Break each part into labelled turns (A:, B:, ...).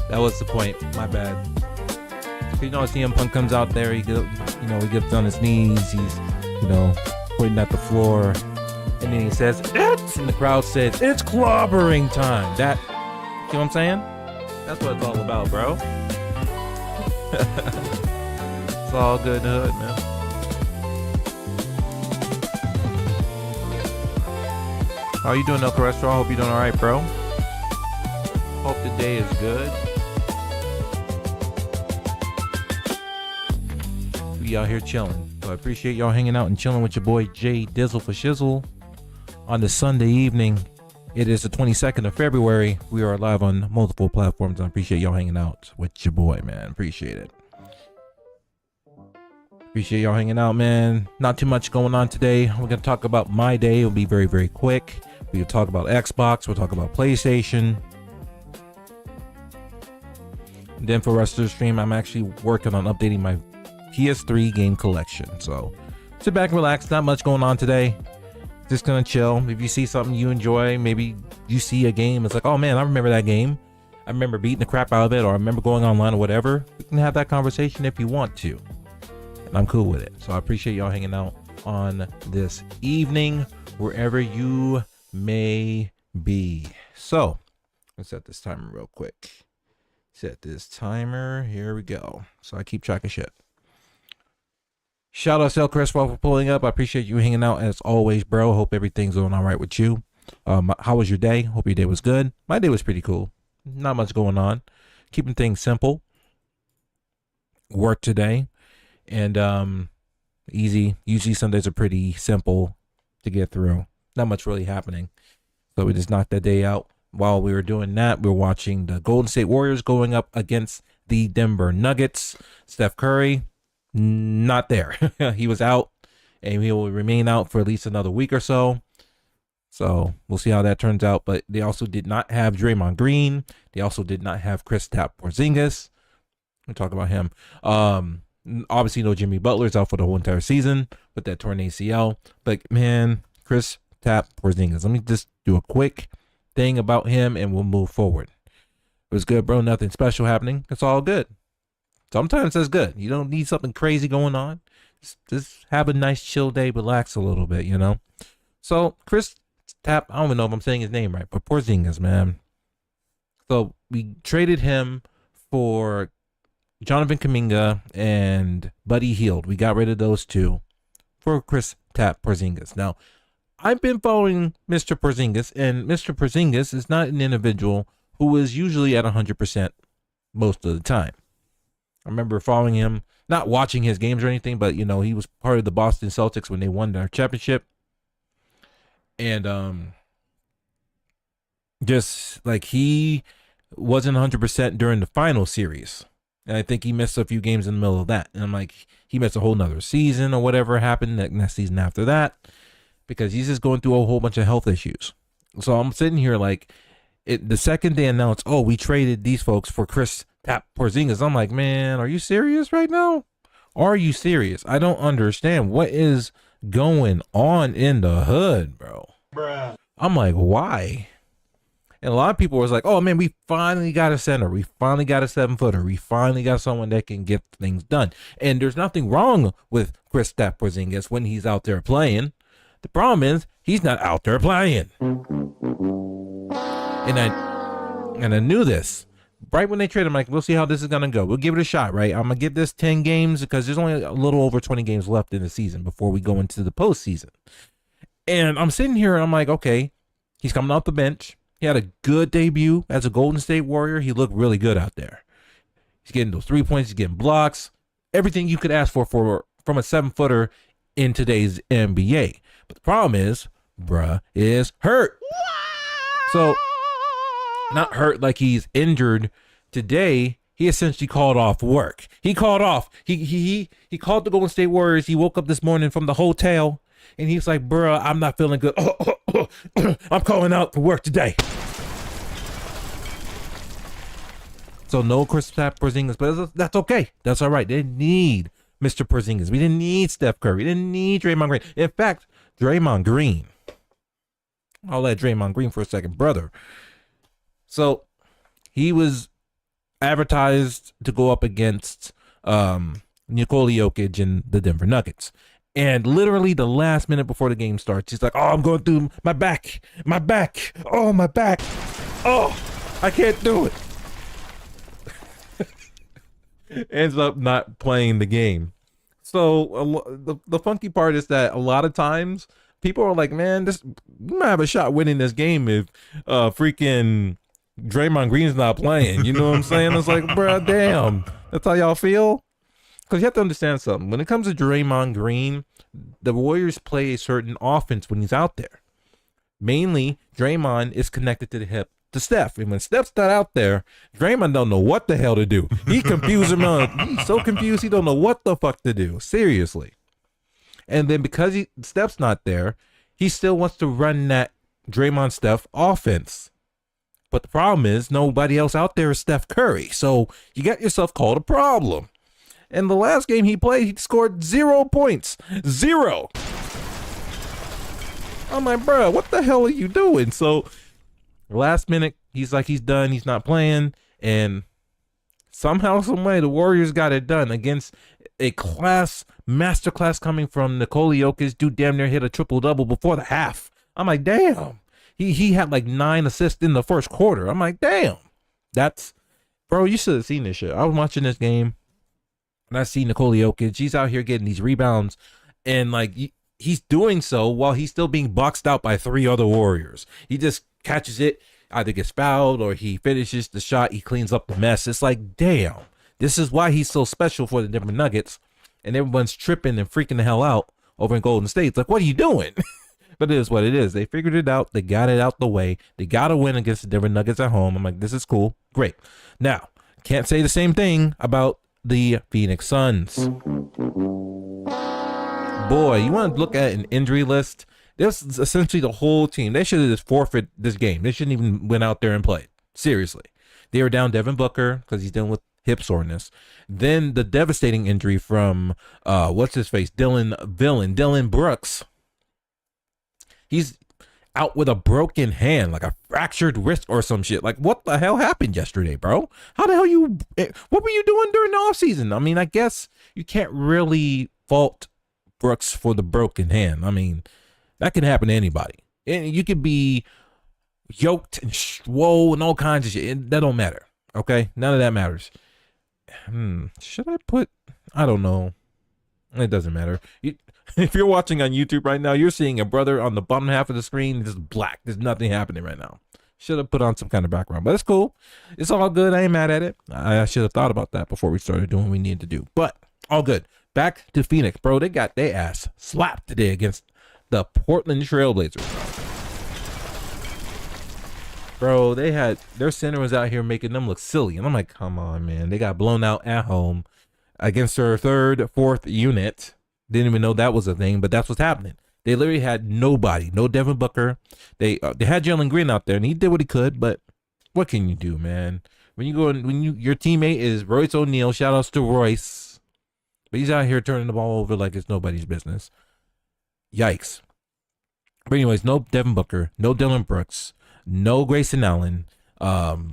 A: That was the point. My bad. You know, CM Punk comes out there. He gets on his knees. He's, pointing at the floor, and then he says, "It's," and the crowd says, "It's clobbering time." That, you know what I'm saying? That's what it's all about, bro. It's all good in the hood, man. How you doing, no cholesterol? Hope you're doing all right, bro. Hope the day is good. We out here chilling. So I appreciate y'all hanging out and chilling with your boy Jay Dizzle for Shizzle on this Sunday evening. It is the 22nd of February. We are live on multiple platforms. I appreciate y'all hanging out with your boy, man. Appreciate it. Appreciate y'all hanging out, man. Not too much going on today. We're going to talk about my day. It'll be very, very quick. We'll talk about Xbox. We'll talk about PlayStation. And then for the rest of the stream, I'm actually working on updating my PS3 game collection. So sit back and relax. Not much going on today. Just gonna chill. If you see something you enjoy, maybe you see a game, it's like, oh man, I remember that game. I remember beating the crap out of it, or I remember going online or whatever. We can have that conversation if you want to. And I'm cool with it. So I appreciate y'all hanging out on this evening, wherever you may be. So let's set this timer real quick. Set this timer. Here we go. So I keep track of shit. Shout out to Chris for pulling up. I appreciate you hanging out as always, bro. Hope everything's going all right with you. How was your day? Hope your day was good. My day was pretty cool. Not much going on. Keeping things simple. Work today. And easy. Usually Sundays are pretty simple to get through. Not much really happening. So we just knocked that day out. While we were doing that, we were watching the Golden State Warriors going up against the Denver Nuggets. Steph Curry, not there. He was out, and he will remain out for at least another week or so. So we'll see how that turns out. But they also did not have Draymond Green. They also did not have Kristaps Porzingis. We'll talk about him. Obviously, no Jimmy Butler's out for the whole entire season with that torn ACL. But man, Kristaps Porzingis. Let me just do a quick thing about him, and we'll move forward. It was good, bro. Nothing special happening. It's all good. Sometimes that's good. You don't need something crazy going on. Just have a nice chill day, relax a little bit, So Kristaps, I don't even know if I'm saying his name right, but Porzingis, man. So we traded him for Jonathan Kuminga and Buddy Hield. We got rid of those two for Kristaps Porzingis. Now, I've been following Mr. Porzingis, and Mr. Porzingis is not an individual who is usually at 100% most of the time. I remember following him, not watching his games or anything, but, he was part of the Boston Celtics when they won their championship. And just like he wasn't 100% during the final series. And I think he missed a few games in the middle of that. And I'm like, he missed a whole nother season or whatever happened next season after that, because he's just going through a whole bunch of health issues. So I'm sitting here like, the second they announced, oh, we traded these folks for Kristaps tap Porzingis. I'm like, man, are you serious right now? Are you serious? I don't understand what is going on in the hood, bro. Bruh. I'm like, why? And a lot of people was like, oh man, we finally got a center. We finally got a 7-footer. We finally got someone that can get things done. And there's nothing wrong with Kristaps Porzingis when he's out there playing. The problem is he's not out there playing. And I knew this. Right when they traded him, like, we'll see how this is going to go. We'll give it a shot, right? I'm going to give this 10 games because there's only a little over 20 games left in the season before we go into the postseason. And I'm sitting here and I'm like, okay, he's coming off the bench. He had a good debut as a Golden State Warrior. He looked really good out there. He's getting those 3 points. He's getting blocks. Everything you could ask for from a 7-footer in today's NBA. But the problem is, bruh is hurt. So, not hurt like he's injured today. He essentially called off work. He called off. He called the Golden State Warriors. He woke up this morning from the hotel and he's like, bruh, I'm not feeling good. I'm calling out for work today. So no Kristaps Porzingis, but that's okay. That's all right. They didn't need Mr. Porzingis. We didn't need Steph Curry. We didn't need Draymond Green. In fact, Draymond Green. I'll let Draymond Green for a second, brother. So he was advertised to go up against Nikola Jokic and the Denver Nuggets. And literally the last minute before the game starts, he's like, oh, I'm going through my back. Oh, my back. Oh, I can't do it. Ends up not playing the game. So the funky part is that a lot of times people are like, man, we might have a shot winning this game if freaking Draymond Green's not playing. You know what I'm saying? It's like, bro, damn. That's how y'all feel? Because you have to understand something. When it comes to Draymond Green, the Warriors play a certain offense when he's out there. Mainly, Draymond is connected to the hip to Steph. And when Steph's not out there, Draymond don't know what the hell to do. He confused him. He's so confused, he don't know what the fuck to do. Seriously. And then because Steph's not there, he still wants to run that Draymond Steph offense. But the problem is nobody else out there is Steph Curry. So you got yourself called a problem. And the last game he played, he scored 0 points. 0. I'm like, bro, what the hell are you doing? So last minute, he's like, he's done. He's not playing. And somehow, some way, the Warriors got it done against a masterclass coming from Nikola Jokic. Dude damn near hit a triple-double before the half. I'm like, damn. He had like 9 assists in the first quarter. I'm like, damn. Bro, you should have seen this shit. I was watching this game, and I see Nikola Jokic. He's out here getting these rebounds, and like he's doing so while he's still being boxed out by 3 other Warriors. He just catches it, either gets fouled or he finishes the shot. He cleans up the mess. It's like, damn. This is why he's so special for the Denver Nuggets, and everyone's tripping and freaking the hell out over in Golden State. It's like, what are you doing? But it is what it is. They figured it out. They got it out the way. They got a win against the Denver Nuggets at home. I'm like, this is cool. Great. Now, can't say the same thing about the Phoenix Suns. Boy, you want to look at an injury list? This is essentially the whole team. They should have just forfeit this game. They shouldn't even went out there and played. Seriously. They were down Devin Booker because he's dealing with hip soreness. Then the devastating injury from, Dillon Brooks. He's out with a broken hand, like a fractured wrist or some shit. Like, what the hell happened yesterday, bro? How the hell what were you doing during the offseason? I mean, I guess you can't really fault Brooks for the broken hand. I mean, that can happen to anybody. And you could be yoked and swole and all kinds of shit. That don't matter, okay? None of that matters. Should I I don't know. It doesn't matter. If you're watching on YouTube right now, you're seeing a brother on the bottom half of the screen. Just black. There's nothing happening right now. Should have put on some kind of background, but it's cool. It's all good. I ain't mad at it. I should have thought about that before we started doing what we needed to do, but all good. Back to Phoenix, bro. They got their ass slapped today against the Portland Trailblazers. Bro, they had their center was out here making them look silly, and I'm like, come on, man. They got blown out at home against their fourth unit. Didn't even know that was a thing, but that's what's happening. They literally had nobody, no Devin Booker. They had Jalen Green out there, and he did what he could, but what can you do, man? When you go in, your teammate is Royce O'Neal. Shout outs to Royce, but he's out here turning the ball over like it's nobody's business. Yikes. But anyways, no Devin Booker, no Dylan Brooks, no Grayson Allen. There's a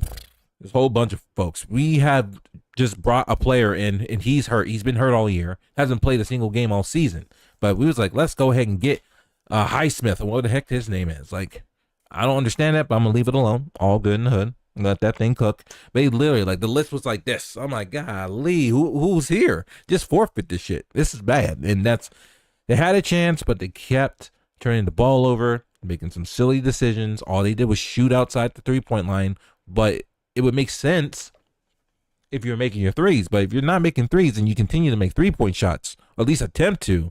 A: whole bunch of folks. We have just brought a player in, and he's hurt. He's been hurt all year. Hasn't played a single game all season. But we was like, let's go ahead and get Highsmith, and what the heck his name is. Like, I don't understand that, but I'm gonna leave it alone. All good in the hood. Let that thing cook. But he literally, like, the list was like this. I'm like, golly, who's here? Just forfeit this shit. This is bad. And they had a chance, but they kept turning the ball over, making some silly decisions. All they did was shoot outside the 3-point line. But it would make sense if you're making your threes. But if you're not making threes and you continue to make 3-point shots, or at least attempt to,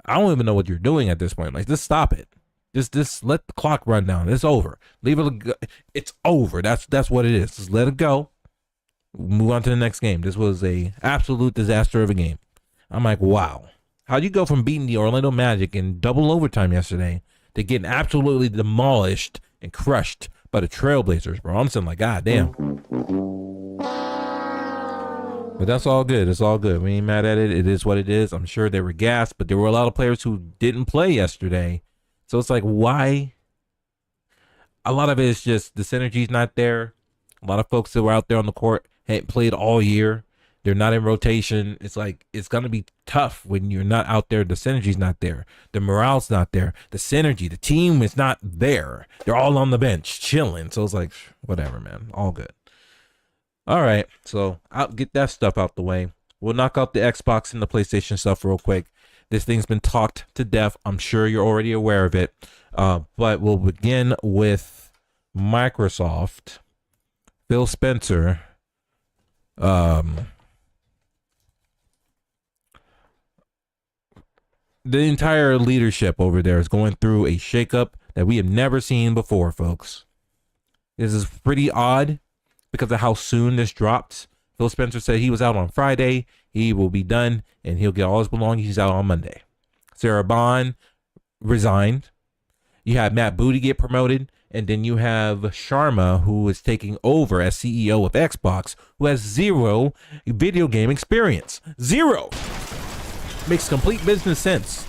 A: I don't even know what you're doing at this point. Like, just stop it. Just let the clock run down. It's over. Leave it go. It's over. That's what it is. Just let it go. Move on to the next game. This was a absolute disaster of a game. I'm like, wow. How'd you go from beating the Orlando Magic in double overtime yesterday to getting absolutely demolished and crushed by the Trailblazers, bro? I'm saying, like, God damn. But that's all good. It's all good. We ain't mad at it. It is what it is. I'm sure they were gassed, but there were a lot of players who didn't play yesterday. So it's like, why? A lot of it is just the synergy's not there. A lot of folks that were out there on the court hadn't played all year. They're not in rotation. It's like, it's going to be tough when you're not out there. The synergy's not there. The morale's not there. The synergy, the team is not there. They're all on the bench chilling. So it's like, whatever, man. All good. All right. So I'll get that stuff out the way. We'll knock out the Xbox and the PlayStation stuff real quick. This thing's been talked to death. I'm sure you're already aware of it. But we'll begin with Microsoft. Phil Spencer. The entire leadership over there is going through a shakeup that we have never seen before, folks. This is pretty odd because of how soon this dropped. Phil Spencer said he was out on Friday. He will be done, and he'll get all his belongings out on Monday. Sarah Bond resigned. You have Matt Booty get promoted, and then you have Sharma, who is taking over as CEO of Xbox, who has zero video game experience. Zero. Makes complete business sense.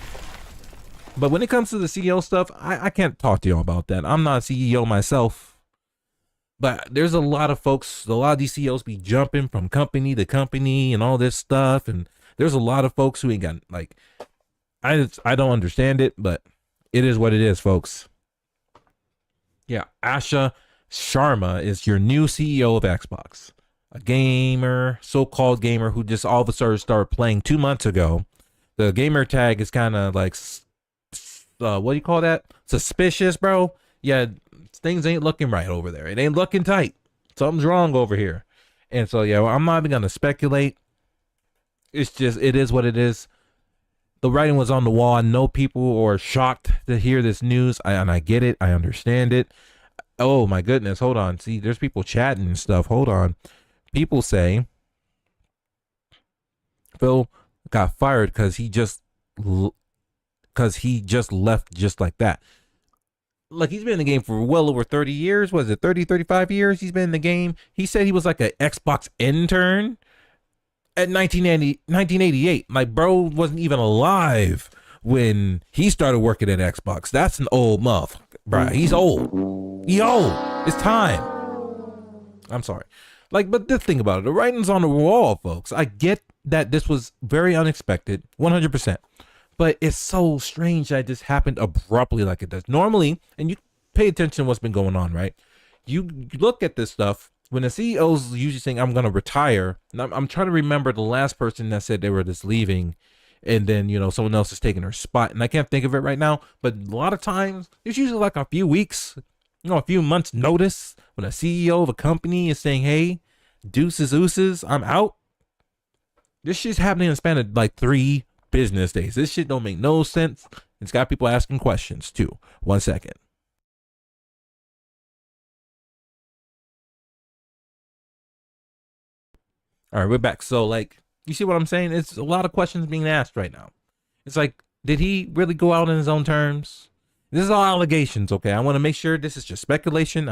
A: But when it comes to the CEO stuff, I can't talk to y'all about that. I'm not a CEO myself. But there's a lot of folks, a lot of these CEOs be jumping from company to company and all this stuff. And there's a lot of folks who ain't got, like, I don't understand it, but it is what it is, folks. Yeah, Asha Sharma is your new CEO of Xbox. A gamer, so-called gamer who just all of a sudden started playing 2 months ago. The gamer tag is kind of like, what do you call that? Suspicious, bro. Yeah, things ain't looking right over there. It ain't looking tight. Something's wrong over here. And so, yeah, well, I'm not even going to speculate. It's just, it is what it is. The writing was on the wall. I know people are shocked to hear this news. And I get it. I understand it. Oh, my goodness. Hold on. See, there's people chatting and stuff. Hold on. People say Phil got fired because he just left just like that. Like, he's been in the game for well over 30 years. Was it 30, 35 years he's been in the game? He said he was like an Xbox intern at 1988. Like, bro wasn't even alive when he started working at Xbox. That's an old muff, bro. He's old. He old. It's time. I'm sorry. Like, but the thing about it, the writing's on the wall, folks. I get that this was very unexpected, 100%. But it's so strange that it just happened abruptly like it does. Normally, and you pay attention to what's been going on, right? You look at this stuff, when the CEO's usually saying, I'm going to retire, and I'm trying to remember the last person that said they were just leaving, and then, you know, someone else is taking their spot. And I can't think of it right now, but a lot of times, it's usually like a few weeks, you know, a few months notice when a CEO of a company is saying, hey, deuces, ooses, I'm out. This shit's happening in the span of like 3 business days. This shit don't make no sense. It's got people asking questions too. 1 second. All right, we're back. So, like, you see what I'm saying? It's a lot of questions being asked right now. It's like, did he really go out on his own terms? This is all allegations, okay? I want to make sure this is just speculation.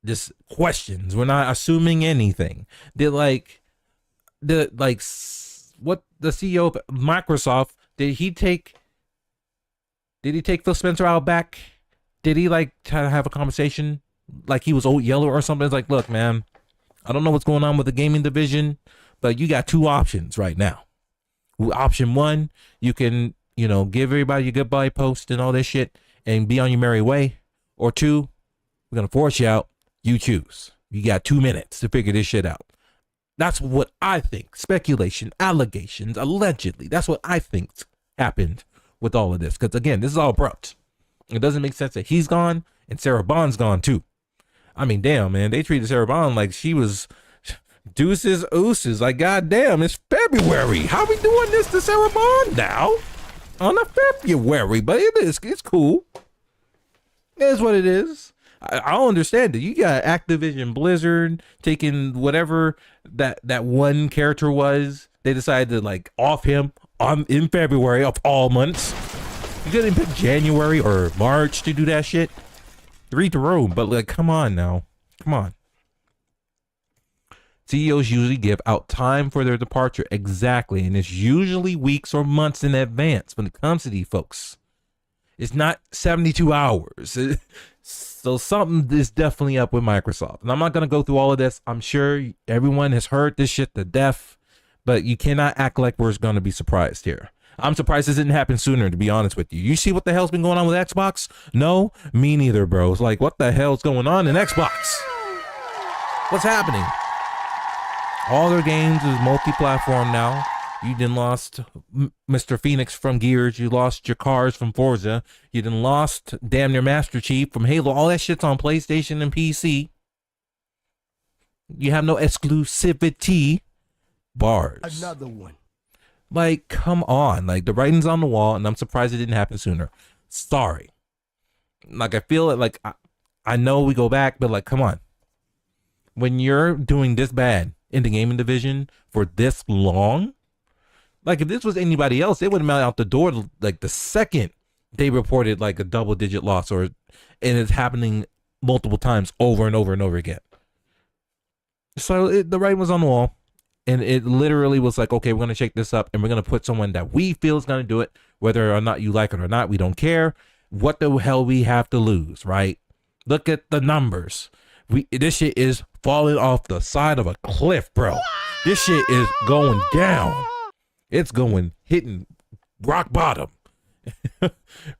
A: just questions. We're not assuming anything. Did like what the CEO of Microsoft, did he take Phil Spencer out back? Did he like try to have a conversation like he was old yellow or something? It's like, look, man, I don't know what's going on with the gaming division, but you got two options right now. Option one, you can, give everybody your goodbye post and all this shit and be on your merry way. Or two, we're going to force you out. You choose. You got 2 minutes to figure this shit out. That's what I think. Speculation, allegations, allegedly. That's what I think happened with all of this. Because again, this is all abrupt. It doesn't make sense that he's gone and Sarah Bond's gone too. I mean, damn, man. They treated Sarah Bond like she was deuces ooses. Like, goddamn, it's February. How we doing this to Sarah Bond now? On a February, but it's cool. It is what it is. I don't understand it. You got Activision Blizzard taking whatever that one character was. They decided to like off him in February of all months. You couldn't pick January or March to do that shit. Read the room, but like, come on now. Come on. CEOs usually give out time for their departure. Exactly. And it's usually weeks or months in advance when it comes to these folks. It's not 72 hours. So something is definitely up with Microsoft. And I'm not going to go through all of this. I'm sure everyone has heard this shit to death, but you cannot act like we're going to be surprised here. I'm surprised this didn't happen sooner, to be honest with you. You see what the hell's been going on with Xbox? No, me neither, bro. It's like, what the hell's going on in Xbox? What's happening? All their games is multi-platform now. You done lost Mr. Phoenix from Gears. You lost your cars from Forza. You done lost damn near Master Chief from Halo. All that shit's on PlayStation and PC. You have no exclusivity. Bars.
B: Another one.
A: Like, come on. Like, the writing's on the wall, and I'm surprised it didn't happen sooner. Sorry. Like, I feel it, like, I know we go back, but, like, come on. When you're doing this bad in the gaming division for this long, like, if this was anybody else, they would have been out the door, like, the second they reported, like, a double-digit loss, and it's happening multiple times over and over and over again. So, the writing was on the wall. And it literally was like, okay, we're going to shake this up and we're going to put someone that we feel is going to do it. Whether or not you like it or not, we don't care. What the hell we have to lose, right? Look at the numbers. This shit is falling off the side of a cliff, bro. This shit is going down. It's hitting rock bottom.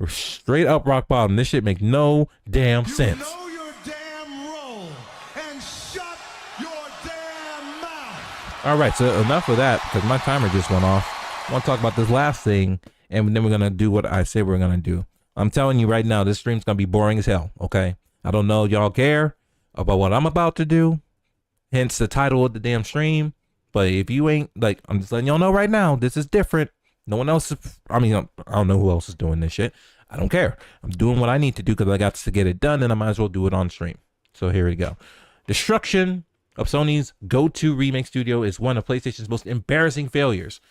A: Straight up rock bottom. This shit make no damn sense.
B: Know your damn role and shut your damn mouth.
A: All right, so enough of that because my timer just went off. I want to talk about this last thing, and then we're going to do what I say we're going to do. I'm telling you right now, this stream's going to be boring as hell, okay? I don't know if y'all care about what I'm about to do, hence the title of the damn stream. But if you ain't, like, I'm just letting y'all know right now, this is different. No one else, I don't know who else is doing this shit. I don't care. I'm doing what I need to do because I got to get it done, and I might as well do it on stream. So here we go. Destruction of Sony's go-to remake studio is one of PlayStation's most embarrassing failures.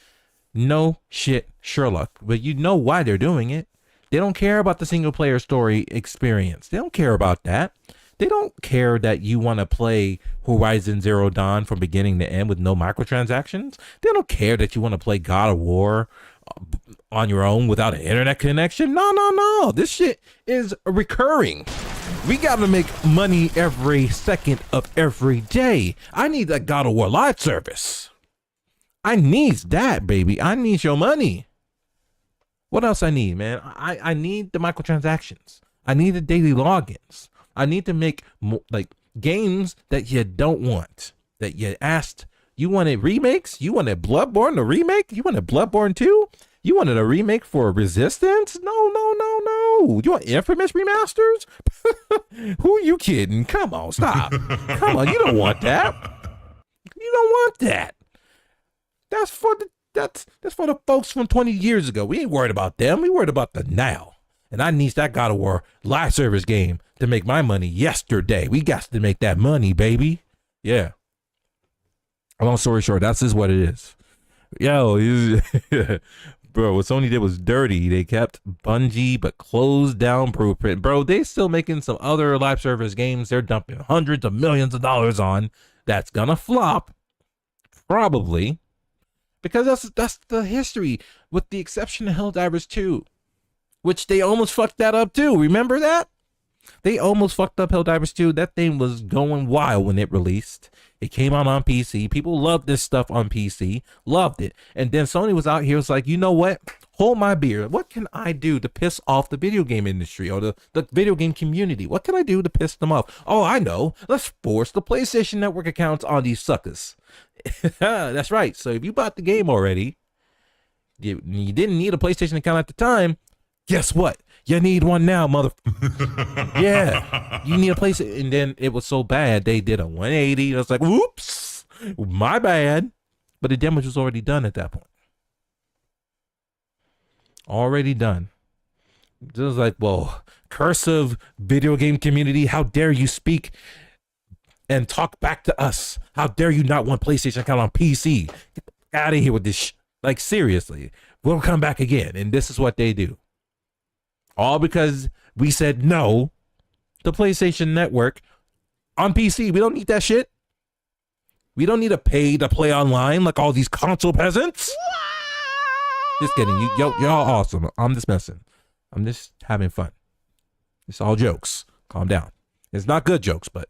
A: No shit, Sherlock. But you know why they're doing it. They don't care about the single-player story experience. They don't care about that. They don't care that you want to play Horizon Zero Dawn from beginning to end with no microtransactions. They don't care that you want to play God of War on your own without an internet connection. No. This shit is recurring. We got to make money every second of every day. I need that God of War live service. I need that, baby. I need your money. What else I need, man? I need the microtransactions. I need the daily logins. I need to make like games that you don't want, that you asked. You wanted remakes? You wanted Bloodborne, the remake? You wanted Bloodborne 2? You wanted a remake for Resistance? No. You want Infamous remasters? Who are you kidding? Come on, stop. Come on, you don't want that. You don't want that. That's for the folks from 20 years ago. We ain't worried about them. We worried about the now. And I need that God of War live service game to make my money yesterday. We got to make that money, baby. Yeah. Long story short, that's just what it is. Yo, Bro, what Sony did was dirty. They kept Bungie but closed down Blueprint. Bro, they still making some other live service games they're dumping hundreds of millions of dollars on. That's gonna flop. Probably. Because that's the history, with the exception of Helldivers 2, which they almost fucked that up too. Remember that? They almost fucked up Helldivers 2. That thing was going wild when it released. It came out on PC. People loved this stuff on PC. Loved it. And then Sony was out here, was like, you know what? Hold my beer. What can I do to piss off the video game industry or the video game community? What can I do to piss them off? Oh, I know. Let's force the PlayStation Network accounts on these suckers. That's right. So if you bought the game already, you didn't need a PlayStation account at the time, guess what? You need one now, mother. Yeah, you need a PlayStation. And then it was so bad, they did a 180. It was like, whoops, my bad. But the damage was already done at that point. Already done. It was like, well, cursive video game community, how dare you speak and talk back to us? How dare you not want PlayStation account on PC? Get out of here with this. Like, seriously, we'll come back again. And this is what they do. All because we said no to PlayStation Network on PC. We don't need that shit. We don't need to pay to play online like all these console peasants. Just kidding. Y'all awesome. I'm just messing. I'm just having fun. It's all jokes. Calm down. It's not good jokes, but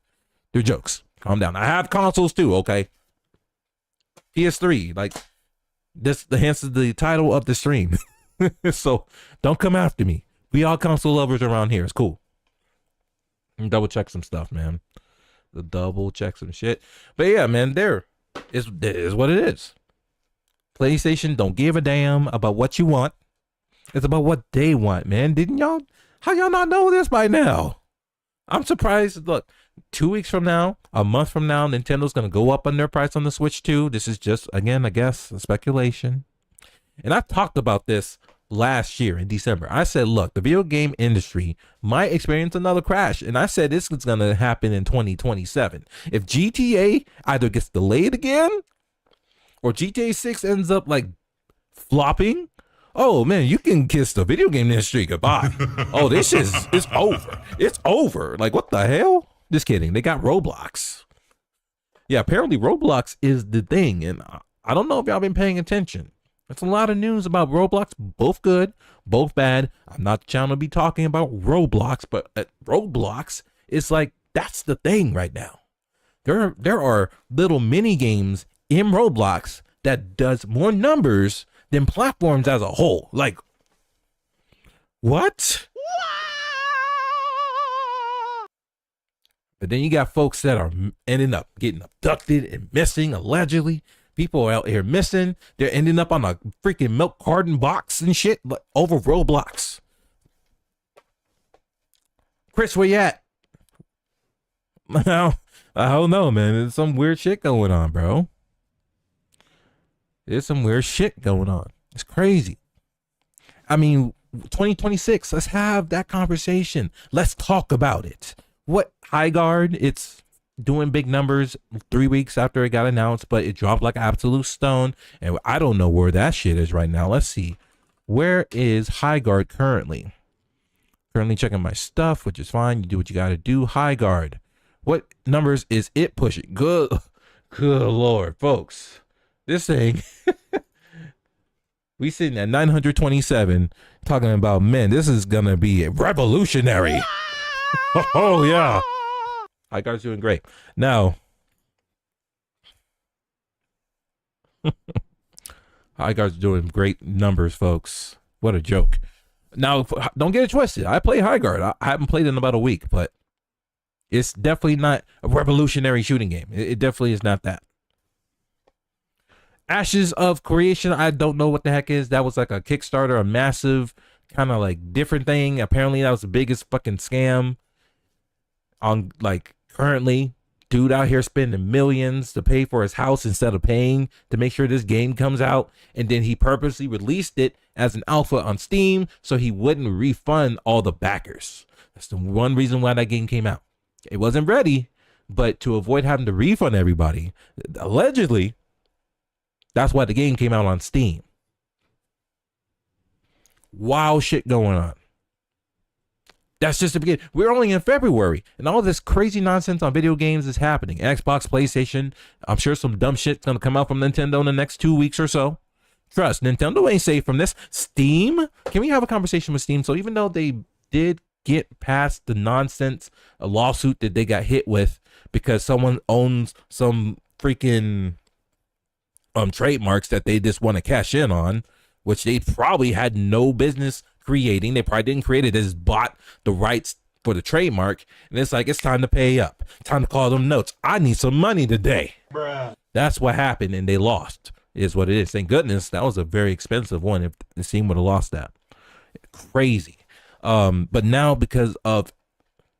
A: they're jokes. Calm down. I have consoles too, okay? PS3. Like, this hence the title of the stream. So don't come after me. We all console lovers around here. It's cool. Double check some stuff, man. Double check some shit. But yeah, man, there is what it is. PlayStation don't give a damn about what you want. It's about what they want, man. How y'all not know this by now? I'm surprised. Look, 2 weeks from now, a month from now, Nintendo's going to go up on their price on the Switch 2. This is just, again, I guess, a speculation. And I talked about this last year in December. I said, look, the video game industry might experience another crash. And I said this is going to happen in 2027. If GTA either gets delayed again or GTA 6 ends up like flopping, oh man, you can kiss the video game industry goodbye. Oh, it's over. It's over. Like, what the hell? Just kidding. They got Roblox. Yeah, apparently Roblox is the thing. And I don't know if y'all been paying attention. It's a lot of news about Roblox, both good, both bad. I'm not the channel to be talking about Roblox, but Roblox is like, that's the thing right now. There are little mini games in Roblox that does more numbers than platforms as a whole. Like, what? But then you got folks that are ending up getting abducted and missing, allegedly. People are out here missing. They're ending up on a freaking milk carton box and shit over Roblox. Chris, where you at? Well, I don't know, man. There's some weird shit going on, bro. There's some weird shit going on. It's crazy. I mean, 2026, let's have that conversation. Let's talk about it. What, High Guard? It's doing big numbers 3 weeks after it got announced, but it dropped like an absolute stone. And I don't know where that shit is right now. Let's see. Where is High Guard currently? Currently checking my stuff, which is fine. You do what you got to do. High Guard. What numbers is it pushing? Good Lord, folks. This thing, we sitting at 927 talking about, man, this is going to be revolutionary. Oh, yeah. High Guard's doing great. Now, High Guard's doing great numbers, folks. What a joke. Now, don't get it twisted. I play High Guard. I haven't played in about a week, but it's definitely not a revolutionary shooting game. It definitely is not that. Ashes of Creation, I don't know what the heck is. That was like a Kickstarter, a massive kind of like different thing. Apparently that was the biggest fucking scam on, like, currently. Dude out here spending millions to pay for his house instead of paying to make sure this game comes out. And then he purposely released it as an alpha on Steam so he wouldn't refund all the backers. That's the one reason why that game came out. It wasn't ready, but to avoid having to refund everybody, allegedly, that's why the game came out on Steam. Wild shit going on. That's just the beginning. We're only in February, and all this crazy nonsense on video games is happening. Xbox, PlayStation. I'm sure some dumb shit's gonna come out from Nintendo in the next 2 weeks or so. Trust, Nintendo ain't safe from this. Steam. Can we have a conversation with Steam? So even though they did get past the nonsense, a lawsuit that they got hit with because someone owns some freaking trademarks that they just want to cash in on, which they probably had no business creating. They probably didn't create it. They just bought the rights for the trademark. And it's like, it's time to pay up. Time to call them notes. I need some money today. Bruh. That's what happened, and they lost. Is what it is. Thank goodness. That was a very expensive one. If the team would have lost that. Crazy. But now because of,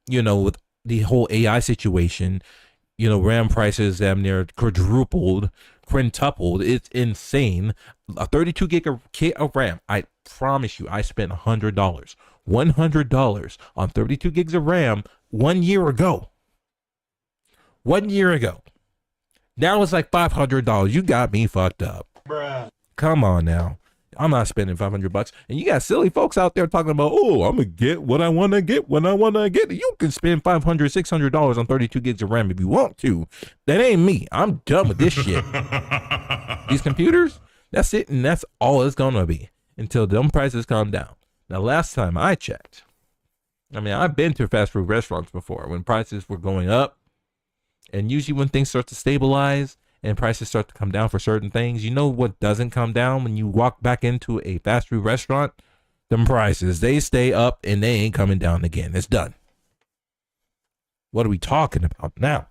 A: with the whole AI situation, RAM prices damn near quintupled. It's insane. A 32 gig of RAM. I promise you, I spent $100 on 32 gigs of RAM 1 year ago. 1 year ago. Now it's like $500. You got me fucked up. Bruh. Come on now. I'm not spending $500. And you got silly folks out there talking about, oh, I'm going to get what I want to get when I want to get it. You can spend $500, $600 on 32 gigs of RAM if you want to. That ain't me. I'm done with this shit. These computers, that's it. And that's all it's going to be until them prices calm down. Now, last time I checked, I've been to fast food restaurants before when prices were going up. And usually when things start to stabilize and prices start to come down for certain things, what doesn't come down when you walk back into a fast food restaurant? Them prices, they stay up and they ain't coming down again. It's done. What are we talking about now?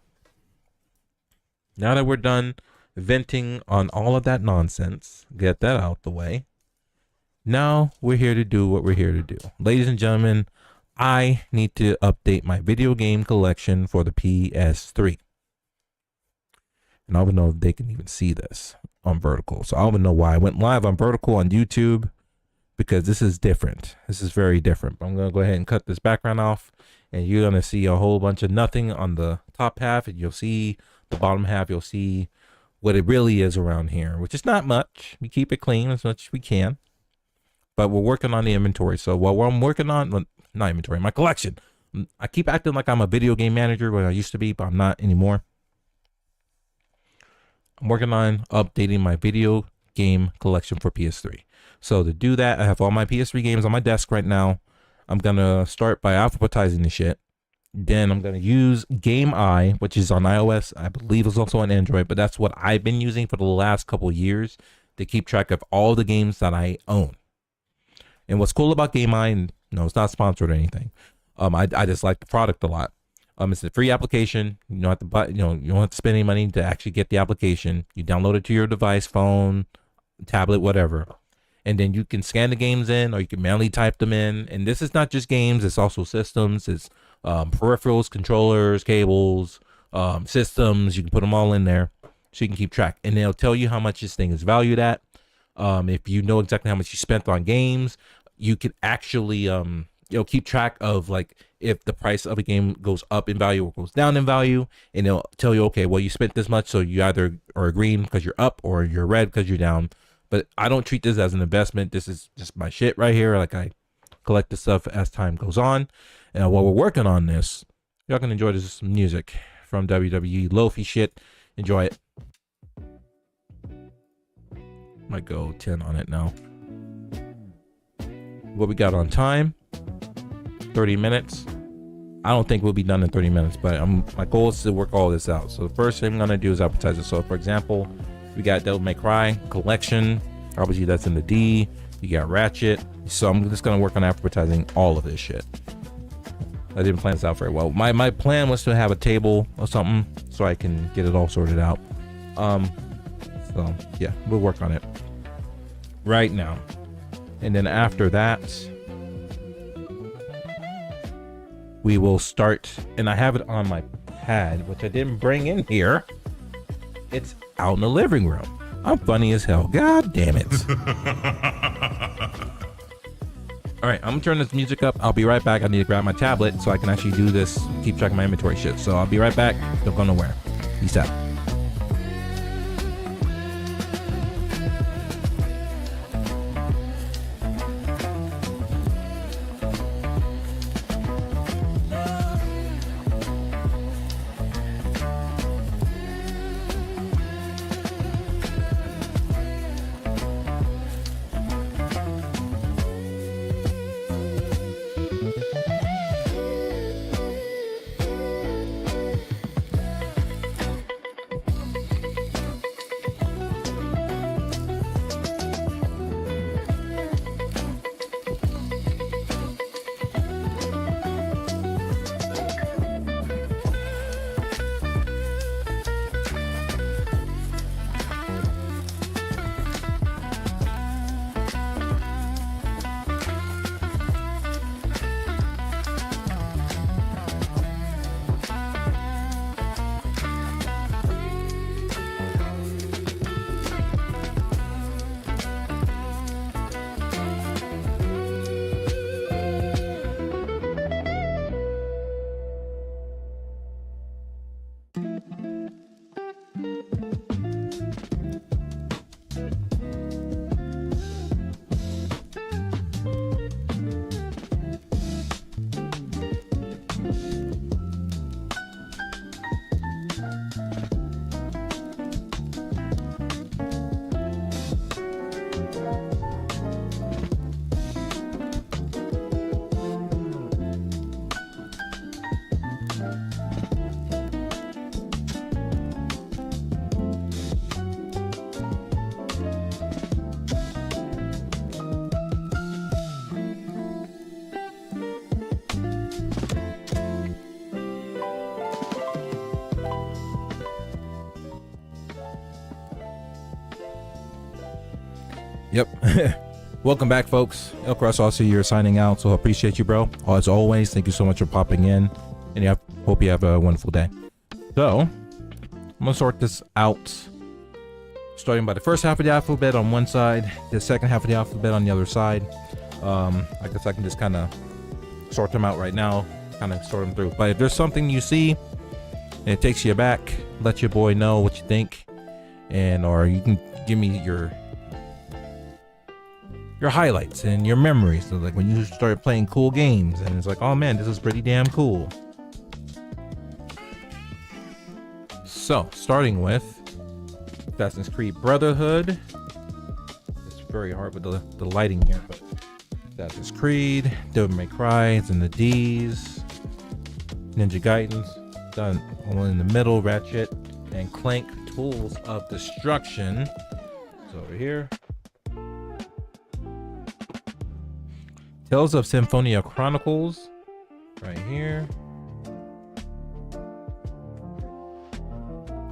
A: Now that we're done venting on all of that nonsense, get that out the way. Now we're here to do what we're here to do. Ladies and gentlemen, I need to update my video game collection for the PS3. And I don't know if they can even see this on vertical. So I don't know why I went live on vertical on YouTube, because this is different. This is very different. But I'm going to go ahead and cut this background off, and you're going to see a whole bunch of nothing on the top half, and you'll see the bottom half. You'll see what it really is around here, which is not much. We keep it clean as much as we can, but we're working on the inventory. So while I'm working on, well, not inventory, my collection, I keep acting like I'm a video game manager when I used to be, but I'm not anymore. I'm working on updating my video game collection for PS3. So to do that, I have all my PS3 games on my desk right now. I'm going to start by alphabetizing the shit. Then I'm going to use Game Eye, which is on iOS. I believe it's also on Android, but that's what I've been using for the last couple of years to keep track of all the games that I own. And what's cool about Game Eye, no, it's not sponsored or anything. I just like the product a lot. It's a free application. You don't have to buy, you don't have to spend any money to actually get the application. You download it to your device, phone, tablet, whatever. And then you can scan the games in, or you can manually type them in. And this is not just games, it's also systems. It's peripherals, controllers, cables, systems. You can put them all in there so you can keep track. And they'll tell you how much this thing is valued at. If you know exactly how much you spent on games, you can actually keep track of, like, if the price of a game goes up in value or goes down in value, and it'll tell you, okay, well, you spent this much, so you either are green because you're up or you're red because you're down. But I don't treat this as an investment. This is just my shit right here. Like, I collect this stuff as time goes on. And while we're working on this, y'all can enjoy this music from WWE Lofi shit. Enjoy it. Might go 10 on it now. What we got on time? 30 minutes. I don't think we'll be done in 30 minutes, but my goal is to work all this out. So the first thing I'm gonna do is advertise it. So for example, we got Devil May Cry Collection. Obviously that's in the D. You got Ratchet. So I'm just gonna work on advertising all of this shit. I didn't plan this out very well. My plan was to have a table or something so I can get it all sorted out. So yeah, we'll work on it right now. And then after that, we will start, and I have it on my pad, which I didn't bring in here. It's out in the living room. I'm funny as hell. God damn it. All right, I'm gonna turn this music up. I'll be right back. I need to grab my tablet so I can actually do this, keep track of my inventory shit. So I'll be right back. Don't go nowhere. Peace out. Yep. Welcome back, folks. El Cross here signing out. So I appreciate you, bro. As always, thank you so much for popping in. And yeah, hope you have a wonderful day. So I'm gonna sort this out, starting by the first half of the alphabet on one side, the second half of the alphabet on the other side. I guess I can just kind of sort them out right now, kind of sort them through. But if there's something you see and it takes you back, let your boy know what you think, and or you can give me your highlights and your memories. So like when you started playing cool games and it's like, oh man, this is pretty damn cool. So starting with Assassin's Creed Brotherhood. It's very hard with the lighting here, but Assassin's Creed, Devil May Cry, it's in the D's, Ninja Gaiden, done one in the middle, Ratchet and Clank, Tools of Destruction. It's over here. Tales of Symphonia Chronicles, right here.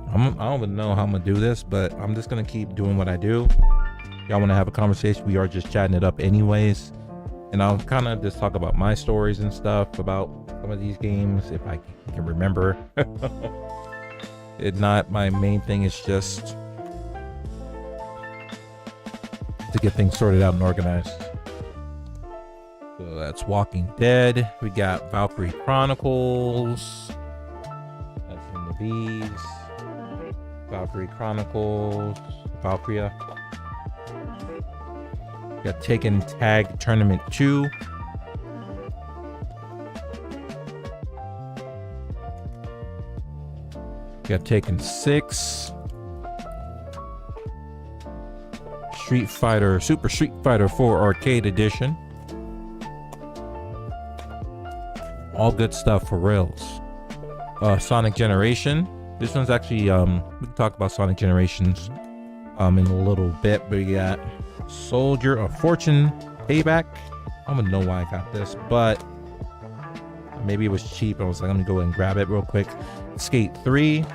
A: I don't even know how I'm gonna do this, but I'm just gonna keep doing what I do. Y'all want to have a conversation? We are just chatting it up anyways, and I'll kind of just talk about my stories and stuff about some of these games if I can remember. It's not my main thing. It's just to get things sorted out and organized. So that's Walking Dead. We got Valkyrie Chronicles. That's in the B's. Valkyrie Chronicles. Valkyria. We got Taken Tag Tournament 2. We got Taken 6. Street Fighter, Super Street Fighter 4 Arcade Edition. All good stuff for rails. Sonic Generation. This one's actually, we can talk about Sonic Generations in a little bit, but we got Soldier of Fortune Payback. I don't know why I got this, but maybe it was cheap. I was like, I'm gonna go ahead and grab it real quick. Skate 3.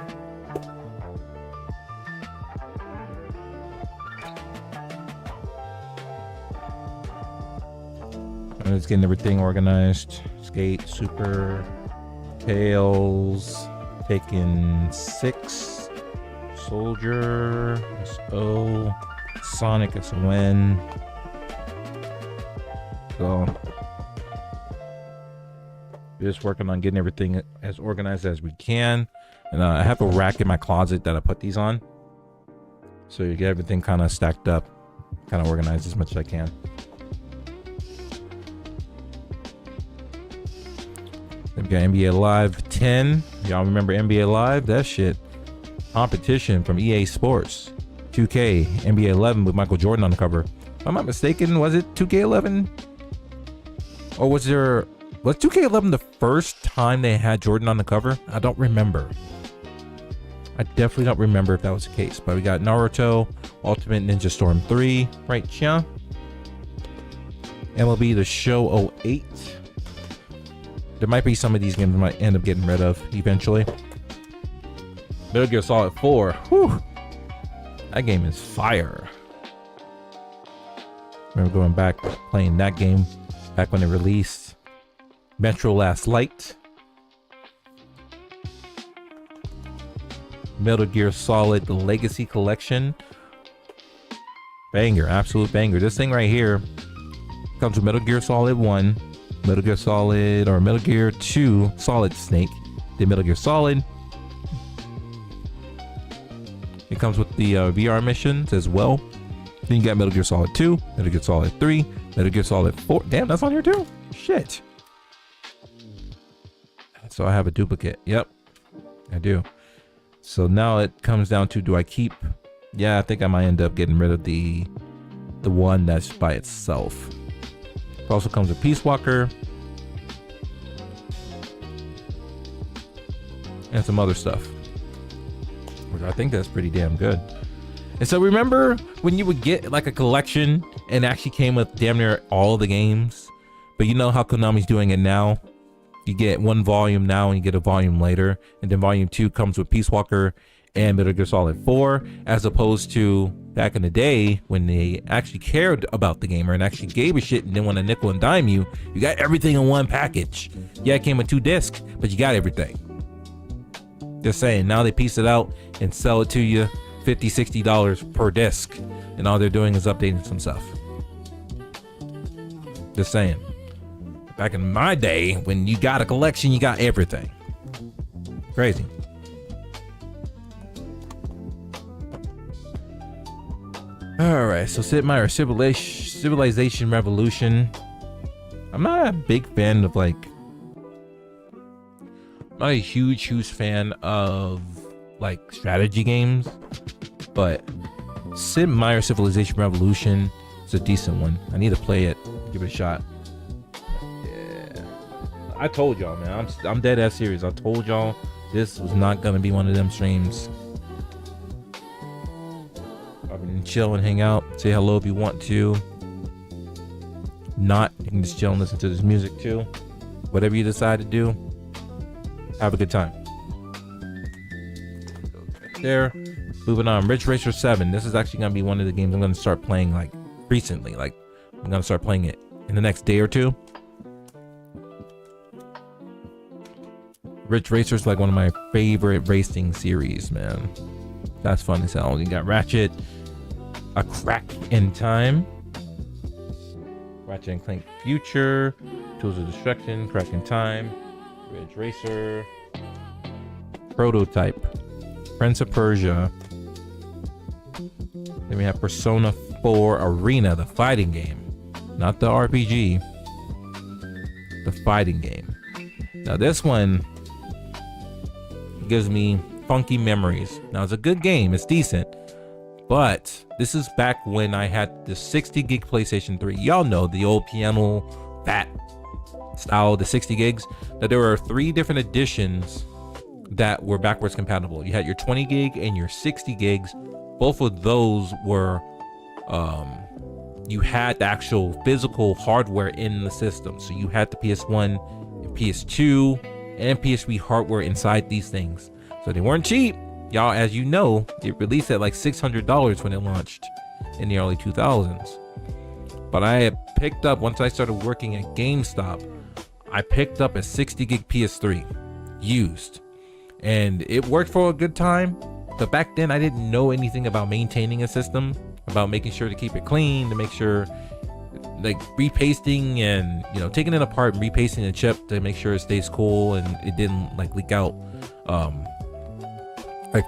A: I'm just getting everything organized. Skate, Super, Tails, Taken 6, Soldier, SO, Sonic SON. So we're just working on getting everything as organized as we can. And I have a rack in my closet that I put these on, so you get everything kind of stacked up, kind of organized as much as I can. Then we got NBA Live 10. Y'all remember NBA Live? That shit. Competition from EA Sports. 2K, NBA 11 with Michael Jordan on the cover. If I'm not mistaken, was it 2K11? Or was 2K11 the first time they had Jordan on the cover? I don't remember. I definitely don't remember if that was the case. But we got Naruto, Ultimate Ninja Storm 3, right here. MLB The Show 08. There might be some of these games I might end up getting rid of eventually. Metal Gear Solid 4. Whew. That game is fire. Remember going back, playing that game back when it released. Metro Last Light. Metal Gear Solid, the Legacy Collection. Banger, absolute banger. This thing right here comes with Metal Gear Solid 1, Metal Gear Solid, or Metal Gear 2 Solid Snake, then Metal Gear Solid. It comes with the VR missions as well. Then you got Metal Gear Solid 2, Metal Gear Solid 3, Metal Gear Solid 4. Damn, that's on here too? Shit. So I have a duplicate. Yep, I do. So now it comes down to, do I keep? Yeah, I think I might end up getting rid of the one that's by itself. It also comes with Peace Walker and some other stuff, which I think that's pretty damn good. And so remember when you would get like a collection and actually came with damn near all the games, but you know how Konami's doing it now? You get one volume now and you get a volume later, and then volume 2 comes with Peace Walker and Metal Gear Solid 4, as opposed to back in the day when they actually cared about the gamer and actually gave a shit and didn't want to nickel and dime you, you got everything in one package. Yeah, it came with 2 discs, but you got everything. Just saying, now they piece it out and sell it to you $50-$60 per disc, and all they're doing is updating some stuff. Just saying. Back in my day, when you got a collection, you got everything. Crazy. All right, so Sid Meier's Civilization Revolution. I'm not a big fan of I'm not a huge fan of strategy games, but Sid Meier's Civilization Revolution is a decent one. I need to play it, give it a shot. Yeah, I told y'all, man. I'm dead ass serious. I told y'all this was not gonna be one of them streams. I can chill and hang out, say hello if you want to. Not, you can just chill and listen to this music too. Whatever you decide to do, have a good time. There, moving on. Ridge Racer 7. This is actually gonna be one of the games I'm gonna start playing recently. I'm gonna start playing it in the next day or two. Ridge Racer is one of my favorite racing series, man. That's fun as hell. You got Ratchet, A Crack in Time, Ratchet and Clank Future, Tools of Destruction, Crack in Time, Ridge Racer, Prototype, Prince of Persia. Then we have Persona 4 Arena, the fighting game, not the RPG, the fighting game. Now this one gives me funky memories. Now it's a good game, it's decent, but this is back when I had the 60 gig PlayStation 3. Y'all know the old piano fat style, the 60 gigs. Now there were 3 different editions that were backwards compatible. You had your 20 gig and your 60 gigs. Both of those were you had the actual physical hardware in the system. So you had the PS1 and PS2 and PS3 hardware inside these things. So they weren't cheap. Y'all, as you know, they released at $600 when it launched in the early 2000s. But I had picked up, once I started working at GameStop, I picked up a 60 gig PS3 used. And it worked for a good time. But back then I didn't know anything about maintaining a system, about making sure to keep it clean, to make sure repasting and taking it apart and repasting the chip to make sure it stays cool and it didn't leak out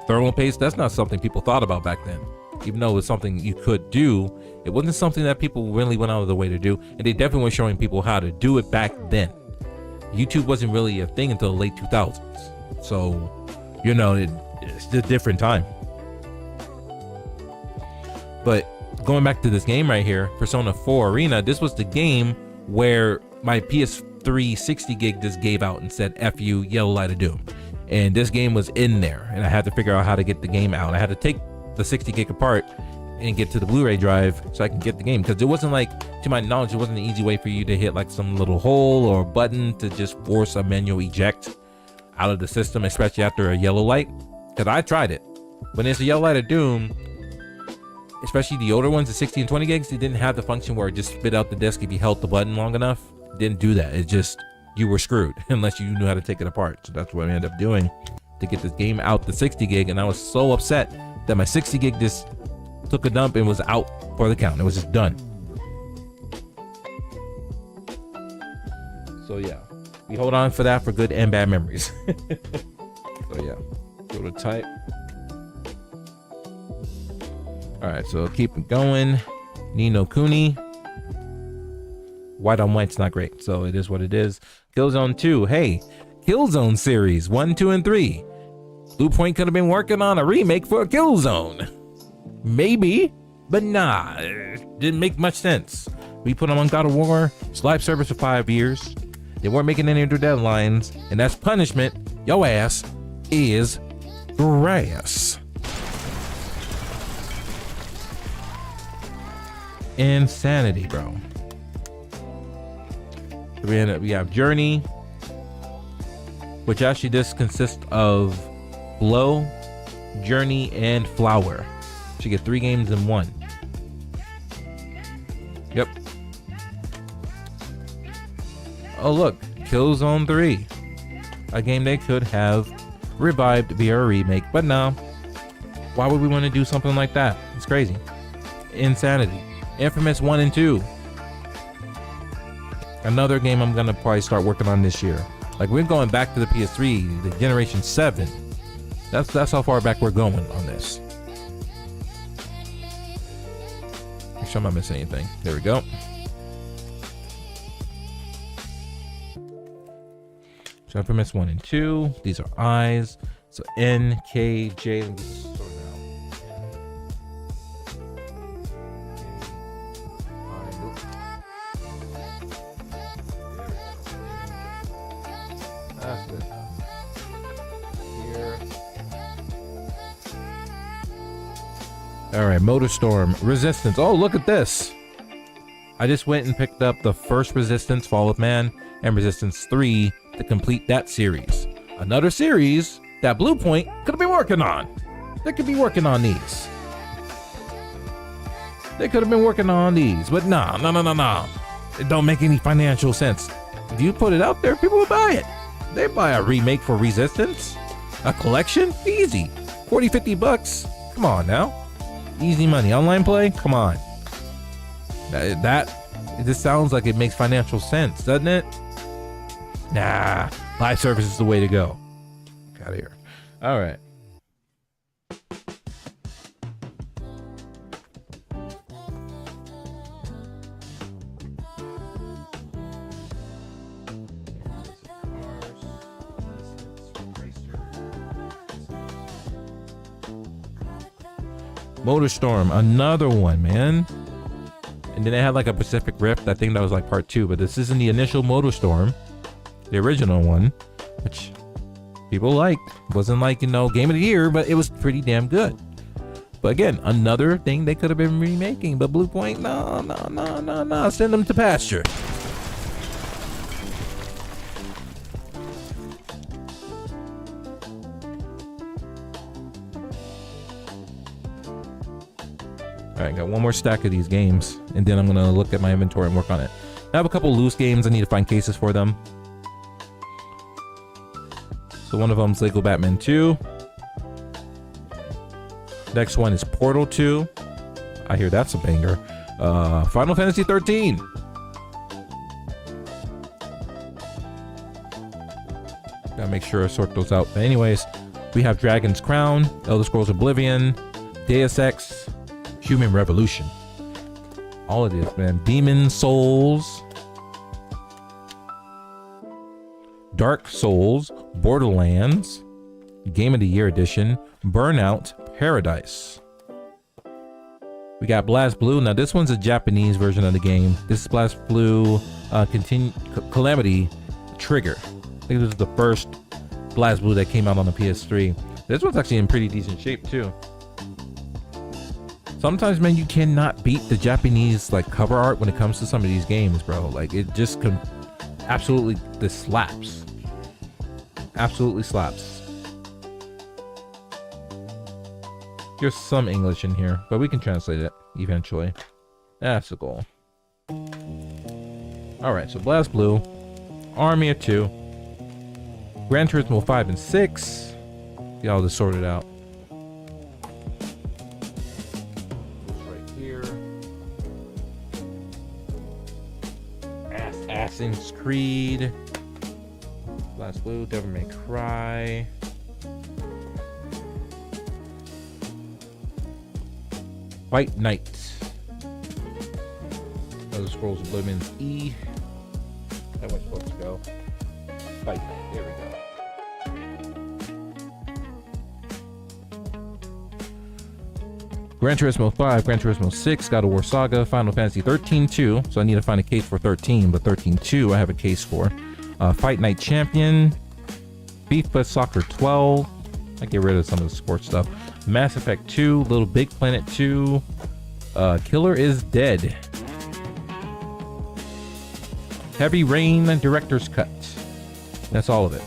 A: thermal paste. That's not something people thought about back then. Even though it was something you could do, it wasn't something that people really went out of their way to do, and they definitely were showing people how to do it back then. YouTube wasn't really a thing until the late 2000s, so it's a different time. But going back to this game right here, Persona 4 Arena, this was the game where my PS3 60 gig just gave out and said F you, Yellow Light of Doom. And this game was in there, and I had to figure out how to get the game out. I had to take the 60 gig apart and get to the Blu-ray drive so I can get the game, because it wasn't to my knowledge, it wasn't an easy way for you to hit some little hole or button to just force a manual eject out of the system, especially after a yellow light. Because I tried it. When it's a Yellow Light of Doom, especially the older ones, the 60 and 20 gigs, they didn't have the function where it just spit out the disc if you held the button long enough. It didn't do that. It just, you were screwed unless you knew how to take it apart. So that's what I ended up doing to get this game out the 60 gig. And I was so upset that my 60 gig just took a dump and was out for the count. It was just done. So yeah, we hold on for that for good and bad memories. So yeah, Prototype. All right, so keep it going. Ni no Kuni. White on white's not great, so it is what it is. Killzone 2. Hey, Killzone series 1, 2, and 3. Bluepoint could have been working on a remake for Killzone. Maybe, but nah, it didn't make much sense. We put them on God of War, live service for 5 years. They weren't making any of their deadlines, and that's punishment. Yo ass is grass. Insanity, bro. We have Journey, which actually this consists of Blow, Journey, and Flower. Should get 3 games in one. Yep. Oh look, Killzone 3. A game they could have revived via a remake, but no. Why would we want to do something like that? It's crazy. Insanity. Infamous 1 and 2. Another game I'm gonna probably start working on this year. Like, we're going back to the PS3, the Generation 7. That's how far back we're going on this. Make sure I'm not missing anything. There we go. So Infamous 1 and 2. These are I's. So N, K, J. Let me just sort it out. That's it. Here. All right, Motorstorm, Resistance. Oh, look at this. I just went and picked up the first Resistance, Fall of Man, and Resistance 3 to complete that series. Another series that Bluepoint could have been working on. They could be working on these. They could have been working on these, but no. It don't make any financial sense. If you put it out there, people will buy it. They buy a remake for Resistance, a collection, easy. 40, 50 bucks. Come on now. Easy money. Online play, come on. It just sounds like it makes financial sense, doesn't it? Nah, live service is the way to go. Get out of here. All right. Motorstorm, another one, man. And then they had like a Pacific Rift. I think that was like part 2, but this isn't the initial Motorstorm, the original one, which people liked. Wasn't like, Game of the Year, but it was pretty damn good. But again, another thing they could have been remaking, but Bluepoint, no, send them to pasture. All right, got one more stack of these games, and then I'm gonna look at my inventory and work on it. I have a couple loose games. I need to find cases for them. So one of them's Lego Batman 2. Next one is Portal 2. I hear that's a banger. Final Fantasy 13. Gotta make sure I sort those out. But anyways, we have Dragon's Crown, Elder Scrolls Oblivion, Deus Ex, Human Revolution. All of this, man. Demon Souls, Dark Souls, Borderlands, Game of the Year Edition, Burnout Paradise. We got Blast Blue. Now this one's a Japanese version of the game. This is Blast Blue Calamity Trigger. I think this is the first Blast Blue that came out on the PS3. This one's actually in pretty decent shape too. Sometimes, man, you cannot beat the Japanese like cover art when it comes to some of these games, bro. Like, it just absolutely this slaps. Absolutely slaps. There's some English in here, but we can translate it eventually. That's the goal. All right, so Blast Blue, Army of 2, Gran Turismo 5 and 6. Get all this sorted out. Assassin's Creed, Blast Blue, Devil May Cry, Fight Night, Elder Scrolls Oblivion's E. That was supposed to go. Fight Night. There we go. Gran Turismo 5, Gran Turismo 6, God of War Saga, Final Fantasy 13-2. So I need to find a case for 13, but 13-2 I have a case for. Fight Night Champion, FIFA Soccer 12. I get rid of some of the sports stuff. Mass Effect 2, Little Big Planet 2, Killer is Dead. Heavy Rain Director's Cut. That's all of it.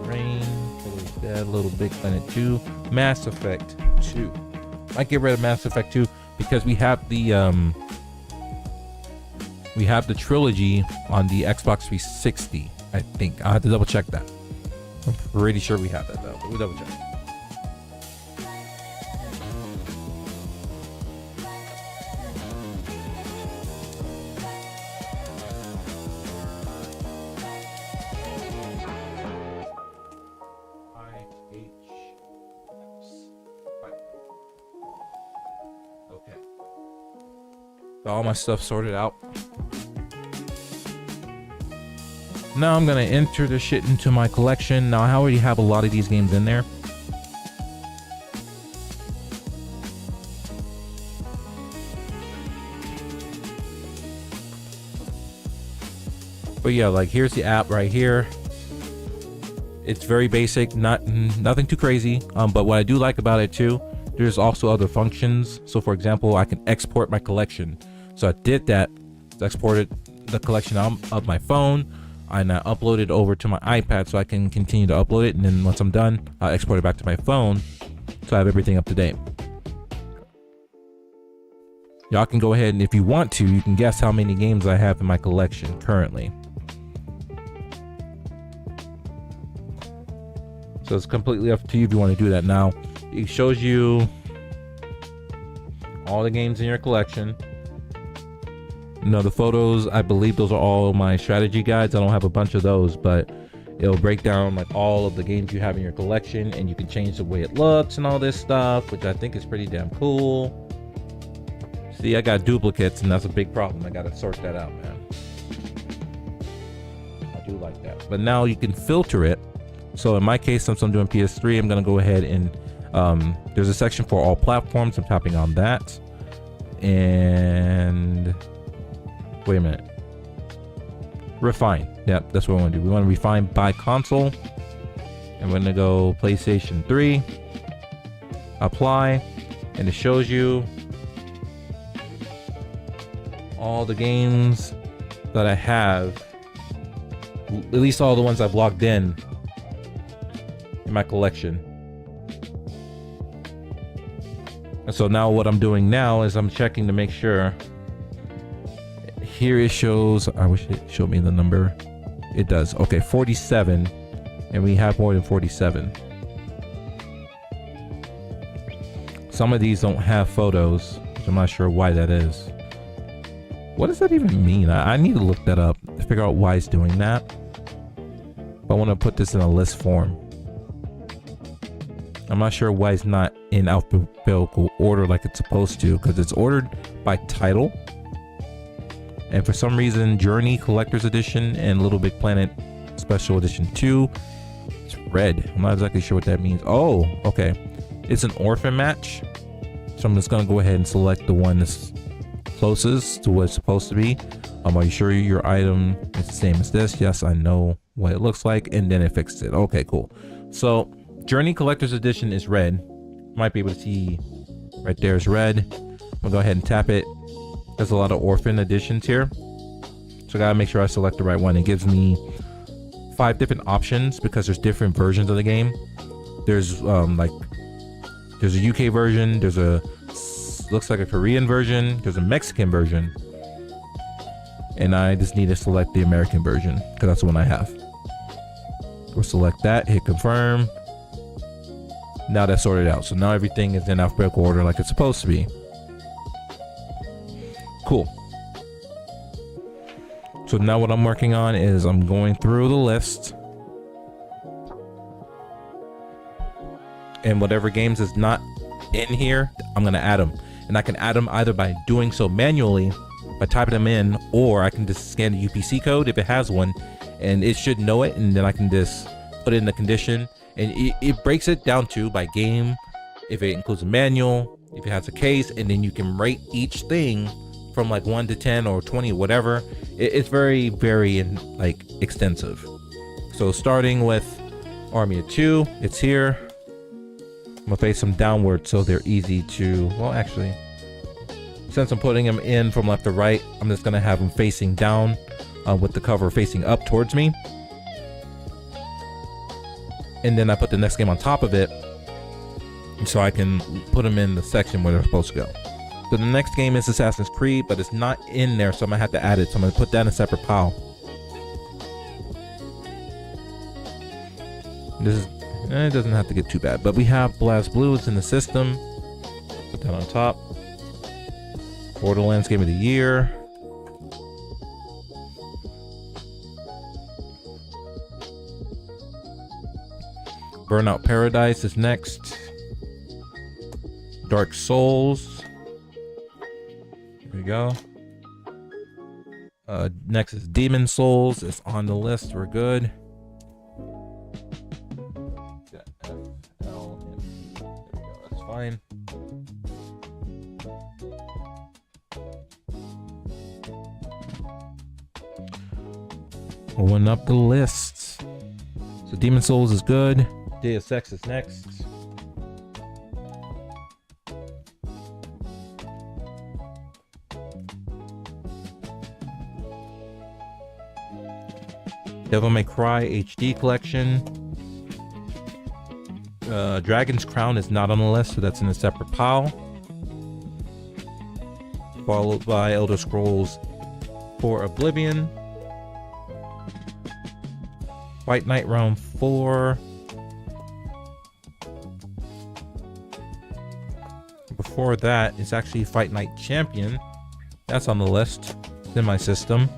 A: Rain, Killer is Dead, Little Big Planet 2, Mass Effect 2. Might get rid of Mass Effect 2 because we have the trilogy on the Xbox 360. I think I'll have to double check that. I'm pretty sure we have that though, but we'll double check. Okay. Got all my stuff sorted out. Now I'm gonna enter the shit into my collection. Now I already have a lot of these games in there. But yeah, like here's the app right here. It's very basic, nothing too crazy. But what I do like about it too, there's also other functions. So for example, I can export my collection. So I did that, exported the collection of my phone, and I upload it over to my iPad so I can continue to upload it. And then once I'm done, I'll export it back to my phone so I have everything up to date. Y'all can go ahead and if you want to, you can guess how many games I have in my collection currently. So it's completely up to you if you want to do that. Now, it shows you all the games in your collection. The photos, I believe those are all my strategy guides. I don't have a bunch of those, but it'll break down like all of the games you have in your collection, and you can change the way it looks and all this stuff, which I think is pretty damn cool. See, I got duplicates, and that's a big problem. I gotta sort that out, man. I do like that. But now you can filter it. So in my case, since I'm doing PS3, I'm gonna go ahead and there's a section for all platforms. I'm tapping on that, and wait a minute. Refine. Yep, that's what we want to do. We want to refine by console. And we're going to go PlayStation 3. Apply. And it shows you all the games that I have. At least all the ones I've logged in my collection. And so now what I'm doing now is I'm checking to make sure. Here it shows, I wish it showed me the number. It does. Okay, 47. And we have more than 47. Some of these don't have photos, which I'm not sure why that is. What does that even mean? I need to look that up to figure out why it's doing that. But I want to put this in a list form. I'm not sure why it's not in alphabetical order like it's supposed to, because it's ordered by title. And for some reason, Journey Collector's Edition and Little Big Planet Special Edition 2, it's red. I'm not exactly sure what that means. Oh, okay. It's an orphan match. So I'm just going to go ahead and select the one that's closest to what it's supposed to be. Are you sure your item is the same as this? Yes, I know what it looks like. And then it fixed it. Okay, cool. So Journey Collector's Edition is red. Might be able to see right there is red. I'm going to go ahead and tap it. There's a lot of orphan editions here, so I gotta make sure I select the right one. It gives me 5 different options because there's different versions of the game. There's there's a UK version, there's a looks like a Korean version, there's a Mexican version, and I just need to select the American version because that's the one I have. We'll select that, hit confirm. Now that's sorted out, so now everything is in alphabetical order like it's supposed to be. Cool. So now what I'm working on is I'm going through the list, and whatever games is not in here, I'm gonna add them. And I can add them either by doing so manually by typing them in, or I can just scan the UPC code if it has one, and it should know it, and then I can just put it in the condition, and it breaks it down to by game, if it includes a manual, if it has a case, and then you can rate each thing from like 1 to 10 or 20, whatever. It's very, very extensive. So starting with Army of 2, it's here. I'm gonna face them downward so they're easy to, well, actually, since I'm putting them in from left to right, I'm just gonna have them facing down with the cover facing up towards me. And then I put the next game on top of it, so I can put them in the section where they're supposed to go. So the next game is Assassin's Creed, but it's not in there, so I'm gonna have to add it. So I'm gonna put that in a separate pile. This is, it doesn't have to get too bad, but we have Blast Blue. It's in the system. Put that on top. Borderlands Game of the Year. Burnout Paradise is next. Dark Souls. Here we go. Next is Demon Souls. It's on the list. We're good. F, L, M, E. There we go. That's fine. Pulling up the list. So Demon Souls is good. Deus Ex is next. Devil May Cry HD Collection. Dragon's Crown is not on the list, so that's in a separate pile. Followed by Elder Scrolls 4 Oblivion. Fight Night Round 4. Before that, it's actually Fight Night Champion. That's on the list. It's in my system.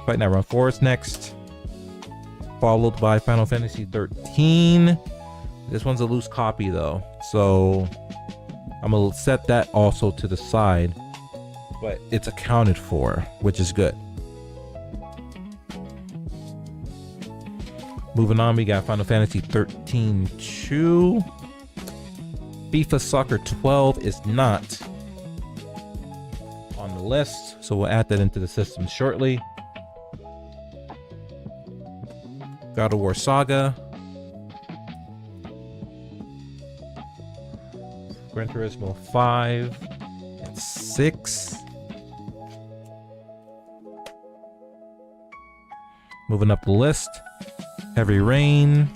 A: Fight Night Round 4 is next. Followed by Final Fantasy 13. This one's a loose copy though, so I'm gonna set that also to the side, but it's accounted for, which is good. Moving on, we got Final Fantasy 13 2. FIFA Soccer 12 is not on the list, so we'll add that into the system shortly. God of War Saga. Gran Turismo 5 and 6. Moving up the list. Heavy Rain.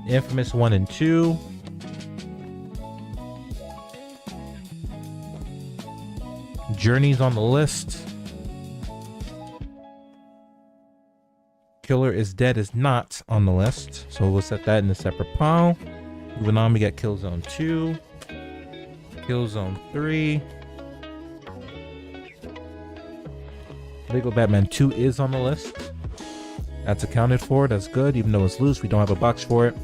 A: Infamous 1 and 2. Journey's on the list. Killer is Dead is not on the list, so we'll set that in a separate pile. Moving on, we got Killzone 2, Killzone 3. Lego Batman 2 is on the list. That's accounted for, that's good, even though it's loose, we don't have a box for it.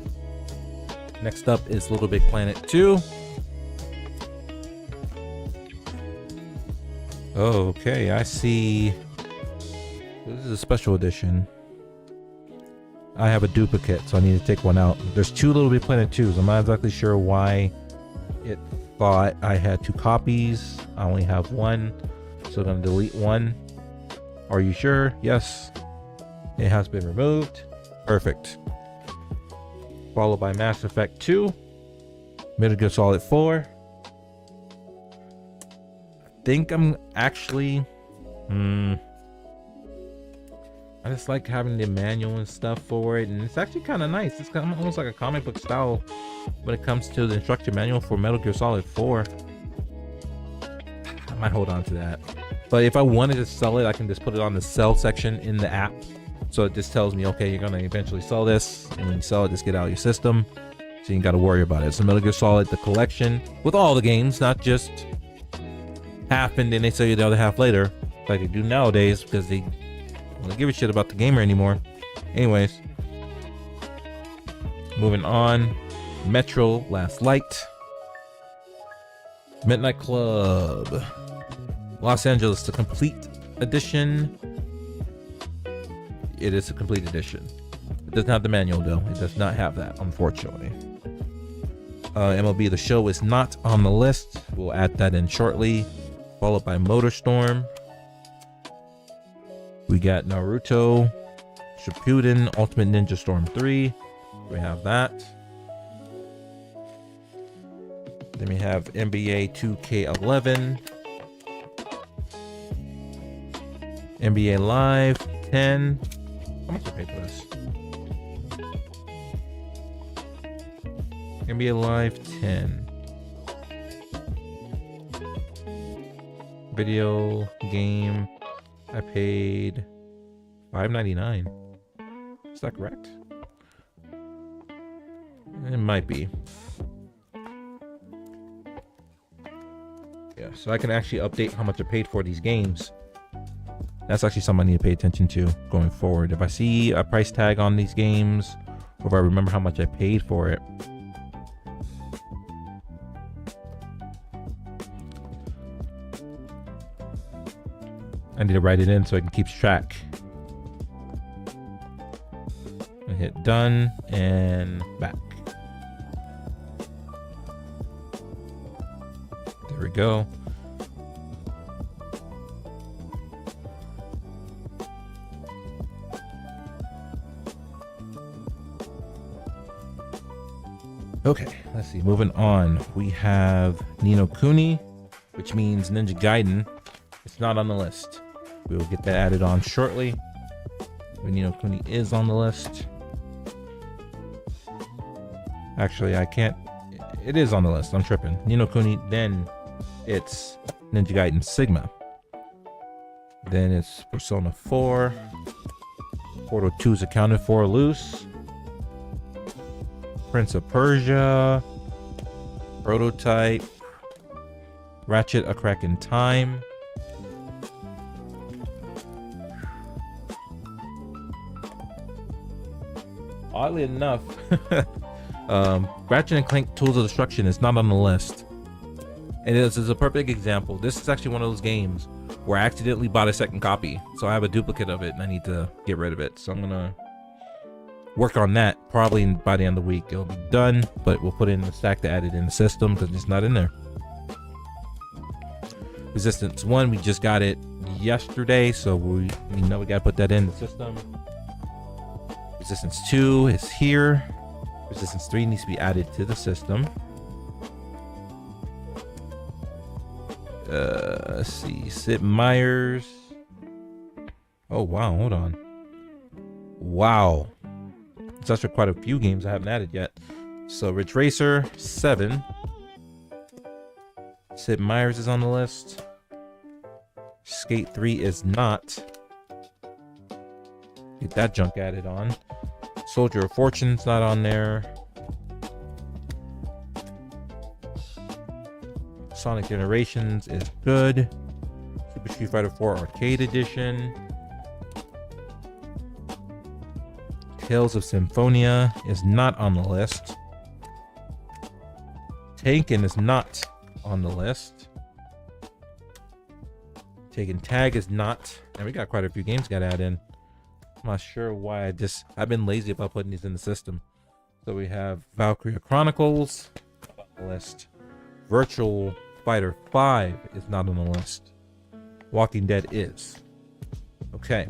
A: Next up is Little Big Planet 2. Okay, I see. This is a special edition. I have a duplicate, so I need to take one out. There's two Little Big Planet 2s. I'm not exactly sure why it thought I had two copies. I only have one, so I'm going to delete one. Are you sure? Yes. It has been removed. Perfect. Followed by Mass Effect 2. Metal Gear Solid 4. I think I'm actually... I just like having the manual and stuff for it, and it's actually kind of nice. It's kind of almost like a comic book style when it comes to the instruction manual for Metal Gear Solid 4. I might hold on to that. But if I wanted to sell it, I can just put it on the sell section in the app. So it just tells me, okay, you're going to eventually sell this, and when you sell it, just get out of your system. So you ain't got to worry about it. So Metal Gear Solid, the collection, with all the games, not just half and then they sell you the other half later, like they do nowadays, because they don't give a shit about the gamer anymore. Anyways, moving on. Metro Last Light. Midnight Club. Los Angeles, the complete edition. It is a complete edition. It doesn't have the manual though. It does not have that, unfortunately. MLB The Show is not on the list. We'll add that in shortly. Followed by Motorstorm. We got Naruto Shippuden Ultimate Ninja Storm 3. We have that. Then we have NBA 2K11. NBA Live 10. How much I paid for this? NBA Live 10. Video game. I paid $5.99. Is that correct? It might be. Yeah, so I can actually update how much I paid for these games. That's actually something I need to pay attention to going forward. If I see a price tag on these games, or if I remember how much I paid for it, I need to write it in so I can keep track. I hit done and back. There we go. Okay, let's see. Moving on, we have Ni no Kuni, which means Ninja Gaiden. It's not on the list. We will get that added on shortly. But Ni no Kuni is on the list. Actually, I can't. It is on the list. I'm tripping. Ni no Kuni, then it's Ninja Gaiden Sigma. Then it's Persona 4. Portal 2 is accounted for loose. Prince of Persia. Prototype. Ratchet: A Crack in Time. Oddly enough, Ratchet and Clank Tools of Destruction is not on the list. And this is a perfect example. This is actually one of those games where I accidentally bought a second copy. So I have a duplicate of it and I need to get rid of it. So I'm going to work on that probably by the end of the week. It'll be done, but we'll put it in the stack to add it in the system because it's not in there. Resistance 1, we just got it yesterday. So we know we got to put that in the system. Resistance 2 is here. Resistance 3 needs to be added to the system. Let's see. Sid Meier's. Oh, wow. Hold on. Wow. It's actually quite a few games I haven't added yet. So, Ridge Racer 7. Sid Meier's is on the list. Skate 3 is not. Get that junk added on. Soldier of Fortune's not on there. Sonic Generations is good. Super Street Fighter 4 Arcade Edition. Tales of Symphonia is not on the list. Taken is not on the list. Taken Tag is not. And we got quite a few games got to add in. I'm not sure why. I've been lazy about putting these in the system. So we have Valkyria Chronicles on the list. Virtual Fighter 5 is not on the list. Walking Dead is. Okay.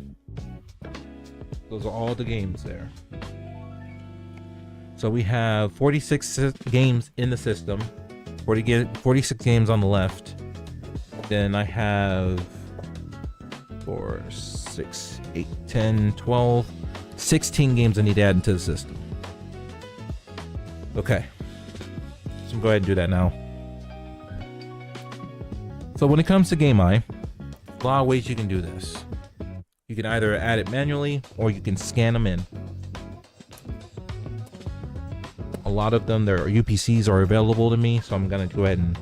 A: Those are all the games there. So we have 46 games in the system. 46 games on the left. Then I have 4, 6, 8, 10, 12, 16 games I need to add into the system. Okay. So I'm go ahead and do that now. So when it comes to Game Eye, a lot of ways you can do this. You can either add it manually or you can scan them in. A lot of them, their UPCs are available to me, so I'm going to go ahead and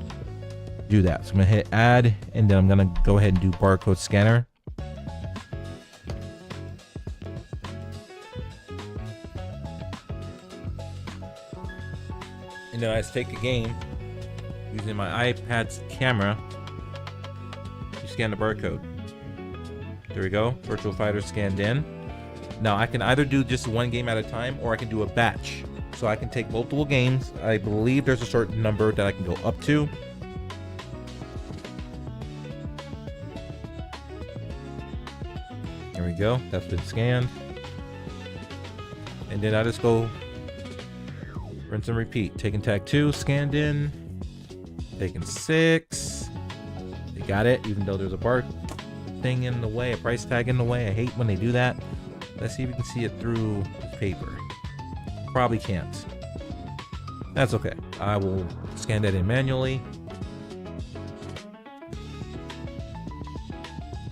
A: do that. So I'm going to hit add, and then I'm going to go ahead and do barcode scanner. And then I just take a game using my iPad's camera to scan the barcode. There we go. Virtual Fighter scanned in. Now I can either do just one game at a time or I can do a batch. So I can take multiple games. I believe there's a certain number that I can go up to. There we go. That's been scanned. And then I just go rinse and repeat. Taken Tag 2, scanned in. Taken 6. They got it, even though there's a bar thing in the way, a price tag in the way. I hate when they do that. Let's see if we can see it through the paper. Probably can't. That's okay. I will scan that in manually.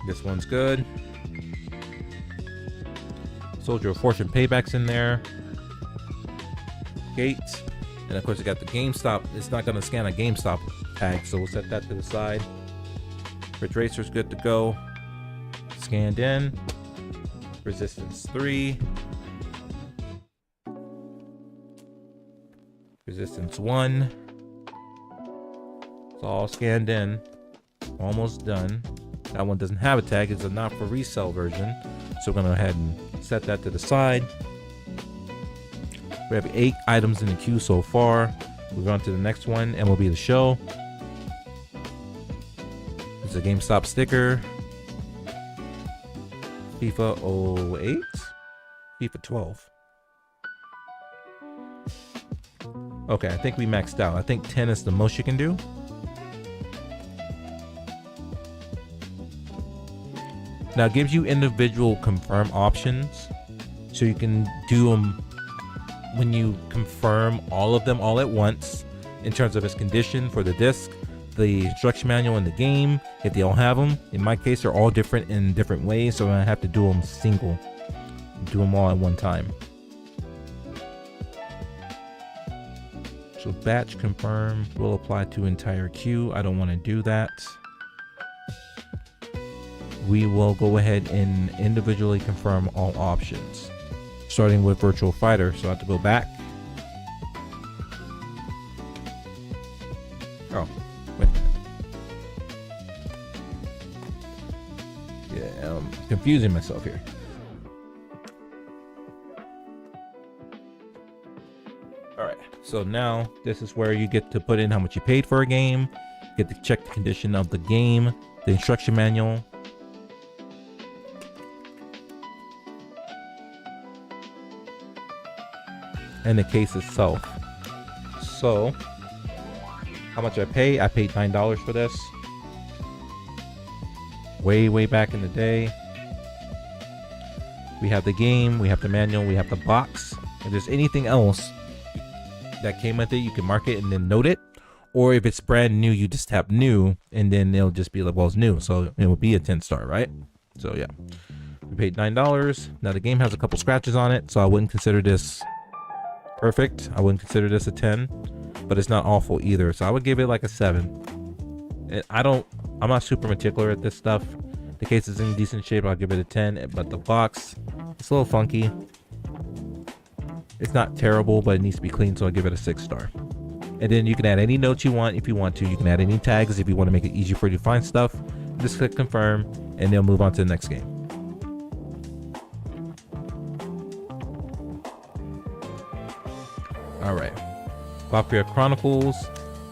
A: This one's good. Soldier of Fortune Payback's in there. Gate. And of course, you got the GameStop. It's not going to scan a GameStop tag, so we'll set that to the side. Ridge Racer's good to go. Scanned in. Resistance 3. Resistance 1. It's all scanned in. Almost done. That one doesn't have a tag. It's a not for resale version. So we're going to go ahead and set that to the side. We have 8 items in the queue so far. Move on to the next one, MLB The Show. It's a GameStop sticker. FIFA 08? FIFA 12. Okay, I think we maxed out. I think 10 is the most you can do. Now it gives you individual confirm options. So you can do them when you confirm all of them all at once in terms of its condition for the disc, the instruction manual in the game, if they all have them. In my case, they're all different in different ways, so I have to do them single. Do them all at one time. So batch confirm will apply to entire queue. I don't want to do that. We will go ahead and individually confirm all options. Starting with Virtual Fighter, so I have to go back. Oh, wait. Yeah, I'm confusing myself here. Alright, so now this is where you get to put in how much you paid for a game, get to check the condition of the game, the instruction manual, and the case itself. So, how much I pay? I paid $9 for this. Way back in the day. We have the game, we have the manual, we have the box. If there's anything else that came with it, you can mark it and then note it. Or if it's brand new, you just tap new and then it'll just be like, well, it's new. So it will be a 10-star, right? So yeah, we paid $9. Now the game has a couple scratches on it, so I wouldn't consider this perfect. I wouldn't consider this a 10, but it's not awful either. So I would give it like a 7. I'm not super particular at this stuff. The case is in decent shape. I'll give it a 10, but the box, it's a little funky. It's not terrible, but it needs to be clean. So I'll give it a 6-star. And then you can add any notes you want if you want to. You can add any tags if you want to make it easier for you to find stuff. Just click confirm and they'll move on to the next game. All right, Valkyria Chronicles.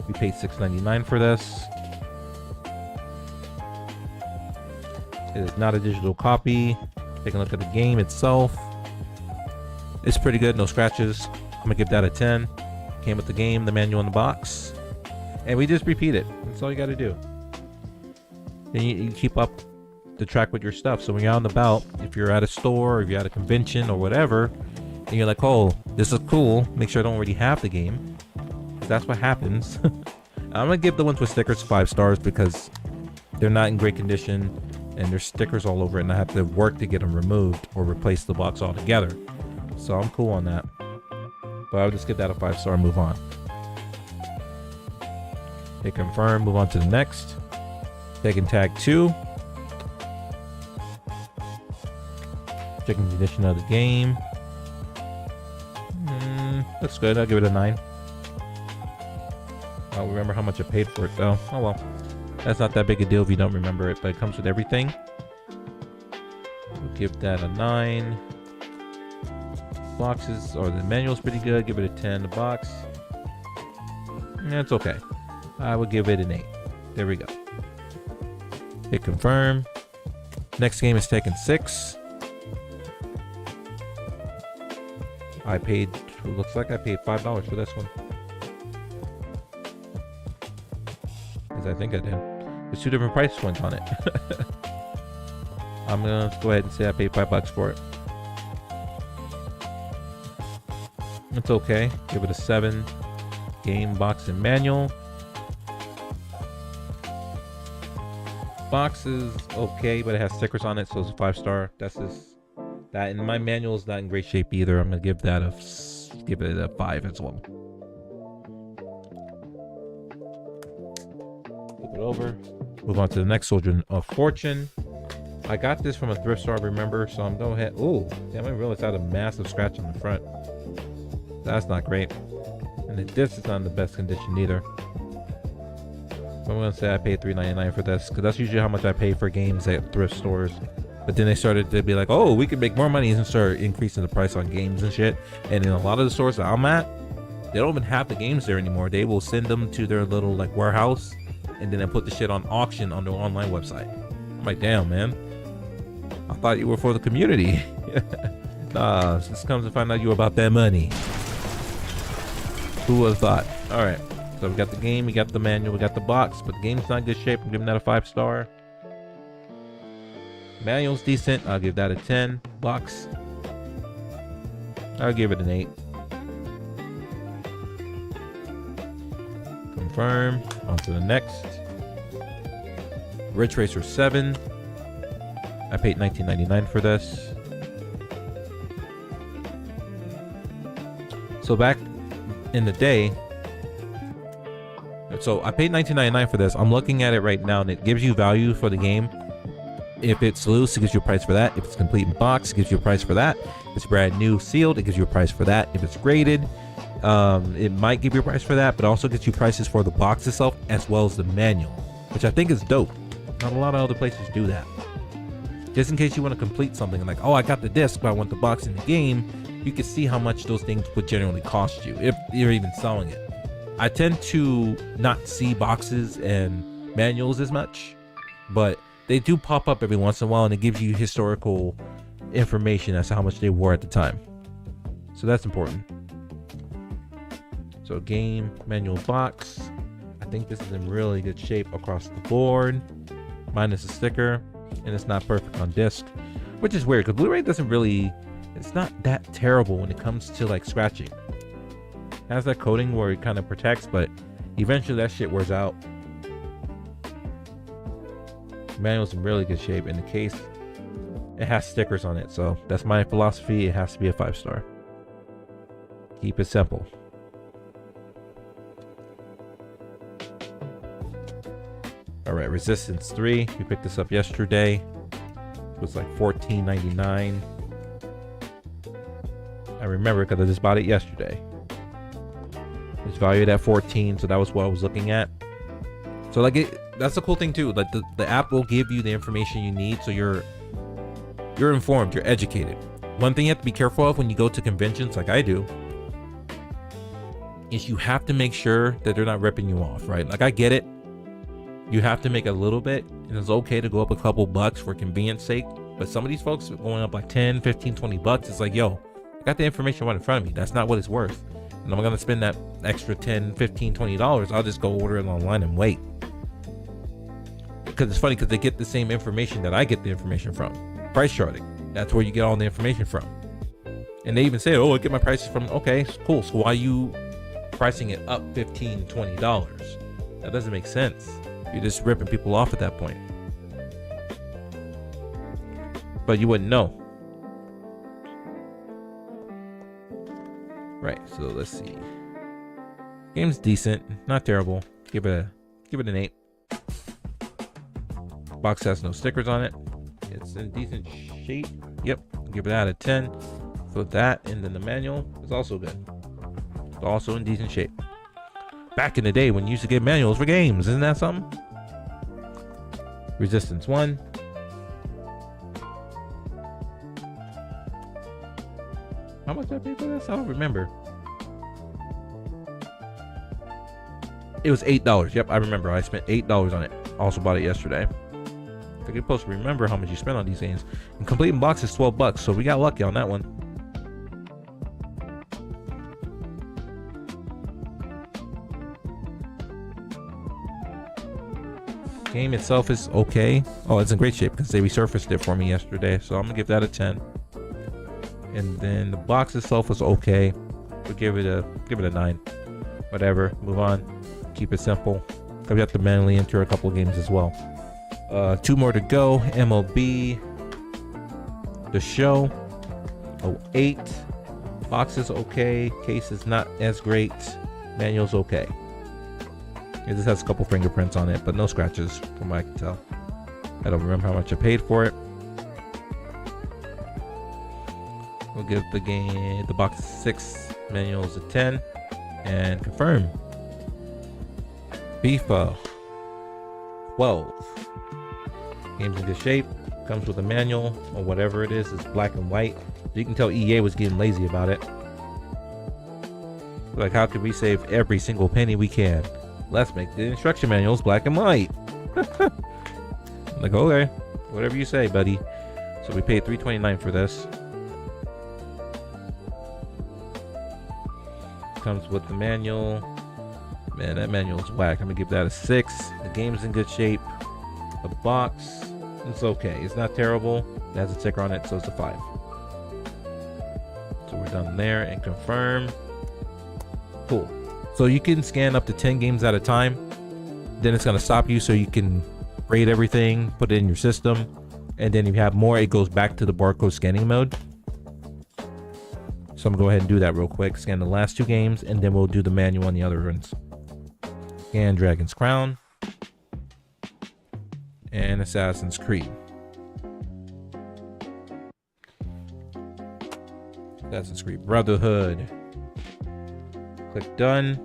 A: We paid $6.99 for this. It is not a digital copy. Take a look at the game itself. It's pretty good, no scratches. I'm gonna give that a 10. Came with the game, the manual in the box, and we just repeat it. That's all you got to do. Then you keep up the track with your stuff. So when you're out and about, if you're at a store, or if you're at a convention or whatever, and you're like, oh, this is cool, make sure I don't already have the game. That's what happens. I'm gonna give the ones with stickers 5 stars because they're not in great condition and there's stickers all over it, and I have to work to get them removed or replace the box altogether. So I'm cool on that. But I would just give that a 5-star and move on. Hit confirm, move on to the next. Taking tag 2. Checking the condition of the game. Looks good. I'll give it a 9. I don't remember how much I paid for it though. Oh well. That's not that big a deal if you don't remember it, but it comes with everything. We'll give that a 9. Boxes, or the manual's pretty good. Give it a 10. The box, it's okay. I would give it an 8. There we go. Hit confirm. Next game is Tekken 6. I paid, looks like I paid $5 for this one. Because I think I did. There's 2 different price points on it. I'm gonna go ahead and say I paid $5 for it. It's okay. Give it a 7. Game box and manual. Box is okay, but it has stickers on it, so it's a 5-star. That's just that. And my manual is not in great shape either. I'm gonna give that give it a 5 as well. Flip it over. Move on to the next Soldier of Fortune. I got this from a thrift store, I remember, so I'm going ahead. Oh, damn! I realized I had a massive scratch on the front. That's not great. And the disc is not in the best condition either. I'm gonna say I paid $3.99 for this, because that's usually how much I pay for games at thrift stores. But then they started to be like, oh, we can make more money, and start increasing the price on games and shit. And in a lot of the stores that I'm at, they don't even have the games there anymore. They will send them to their little like warehouse, and then they put the shit on auction on their online website. I'm like, damn, man, I thought you were for the community. Nah, this comes to find out you about that money. Who would have thought? All right. So we got the game, we got the manual, we got the box, but the game's not in good shape. I'm giving that a 5-star. Manual's decent. I'll give that a 10. Box, I'll give it an 8. Confirm. On to the next. Ridge Racer 7. I paid $19.99 for this. So back in the day, so I paid $19.99 for this. I'm looking at it right now, and it gives you value for the game. If it's loose, it gives you a price for that. If it's complete in box, it gives you a price for that. If it's brand new sealed, it gives you a price for that. If it's graded, it might give you a price for that, but also gets you prices for the box itself as well as the manual, which I think is dope. Not a lot of other places do that. Just in case you want to complete something like, oh, I got the disc, but I want the box in the game, you can see how much those things would generally cost you if you're even selling it. I tend to not see boxes and manuals as much, but they do pop up every once in a while, and it gives you historical information as to how much they were at the time. So that's important. So game, manual, box. I think this is in really good shape across the board, minus a sticker, and it's not perfect on disc, which is weird because Blu-ray doesn't really, it's not that terrible when it comes to like scratching. It has that coating where it kind of protects, but eventually that shit wears out. Manual's in really good shape. In the case, it has stickers on it, so that's my philosophy. It has to be a 5-star. Keep it simple. All right, Resistance 3. We picked this up yesterday. It was like $14.99. I remember because I just bought it yesterday. It's valued at 14, so that was what I was looking at. So like that's the cool thing too. Like the app will give you the information you need, so you're informed, you're educated. One thing you have to be careful of when you go to conventions, like I do, is you have to make sure that they're not ripping you off, right? Like I get it. You have to make a little bit, and it's okay to go up a couple bucks for convenience sake. But some of these folks are going up like 10, 15, 20 bucks. It's like, yo, I got the information right in front of me. That's not what it's worth. And I'm going to spend that extra 10, 15, $20. I'll just go order it online and wait. Because it's funny because they get the same information that I get the information from. Price charting. That's where you get all the information from. And they even say, oh, I get my prices from, okay, cool. So why are you pricing it up $15, $20? That doesn't make sense. You're just ripping people off at that point. But you wouldn't know. Right, so let's see. Game's decent, not terrible. Give it an 8. Box has no stickers on it. It's in decent shape. Yep, give that a 10. So that, and then the manual is also good. It's also in decent shape. Back in the day when you used to get manuals for games, isn't that something? Resistance 1. How much did I pay for this? I don't remember. It was $8. Yep, I remember. I spent $8 on it. Also bought it yesterday. I think you're supposed to remember how much you spent on these games. And complete in box is $12, so we got lucky on that one. Game itself is okay. Oh, it's in great shape because they resurfaced it for me yesterday, so I'm gonna give that a 10. And then the box itself was okay. We'll give it a 9. whatever, move on. Keep it simple. We have to manually enter a couple of games as well. 2 more to go. MLB The Show 08. Box is okay. Case is not as great. Manual's okay. It just has a couple fingerprints on it, but no scratches from what I can tell. I don't remember how much I paid for it. We'll give the box 6, manuals a 10, and confirm. FIFA 12. Game's in good shape. Comes with a manual or whatever it is. It's black and white. You can tell EA was getting lazy about it. Like, how could we save every single penny we can? Let's make the instruction manuals black and white. Like, okay, whatever you say, buddy. So we paid $3.29 for this. Comes with the manual. Man, that manual's whack. I'm gonna give that a 6. The game's in good shape. The box, it's okay. It's not terrible. It has a sticker on it, so it's a 5. So we're done there and confirm. Cool. So you can scan up to 10 games at a time. Then it's gonna stop you so you can rate everything, put it in your system, and then if you have more, it goes back to the barcode scanning mode. So I'm gonna go ahead and do that real quick. Scan the last 2 games, and then we'll do the manual on the other ones. Scan Dragon's Crown and Assassin's Creed. Assassin's Creed Brotherhood. Click done.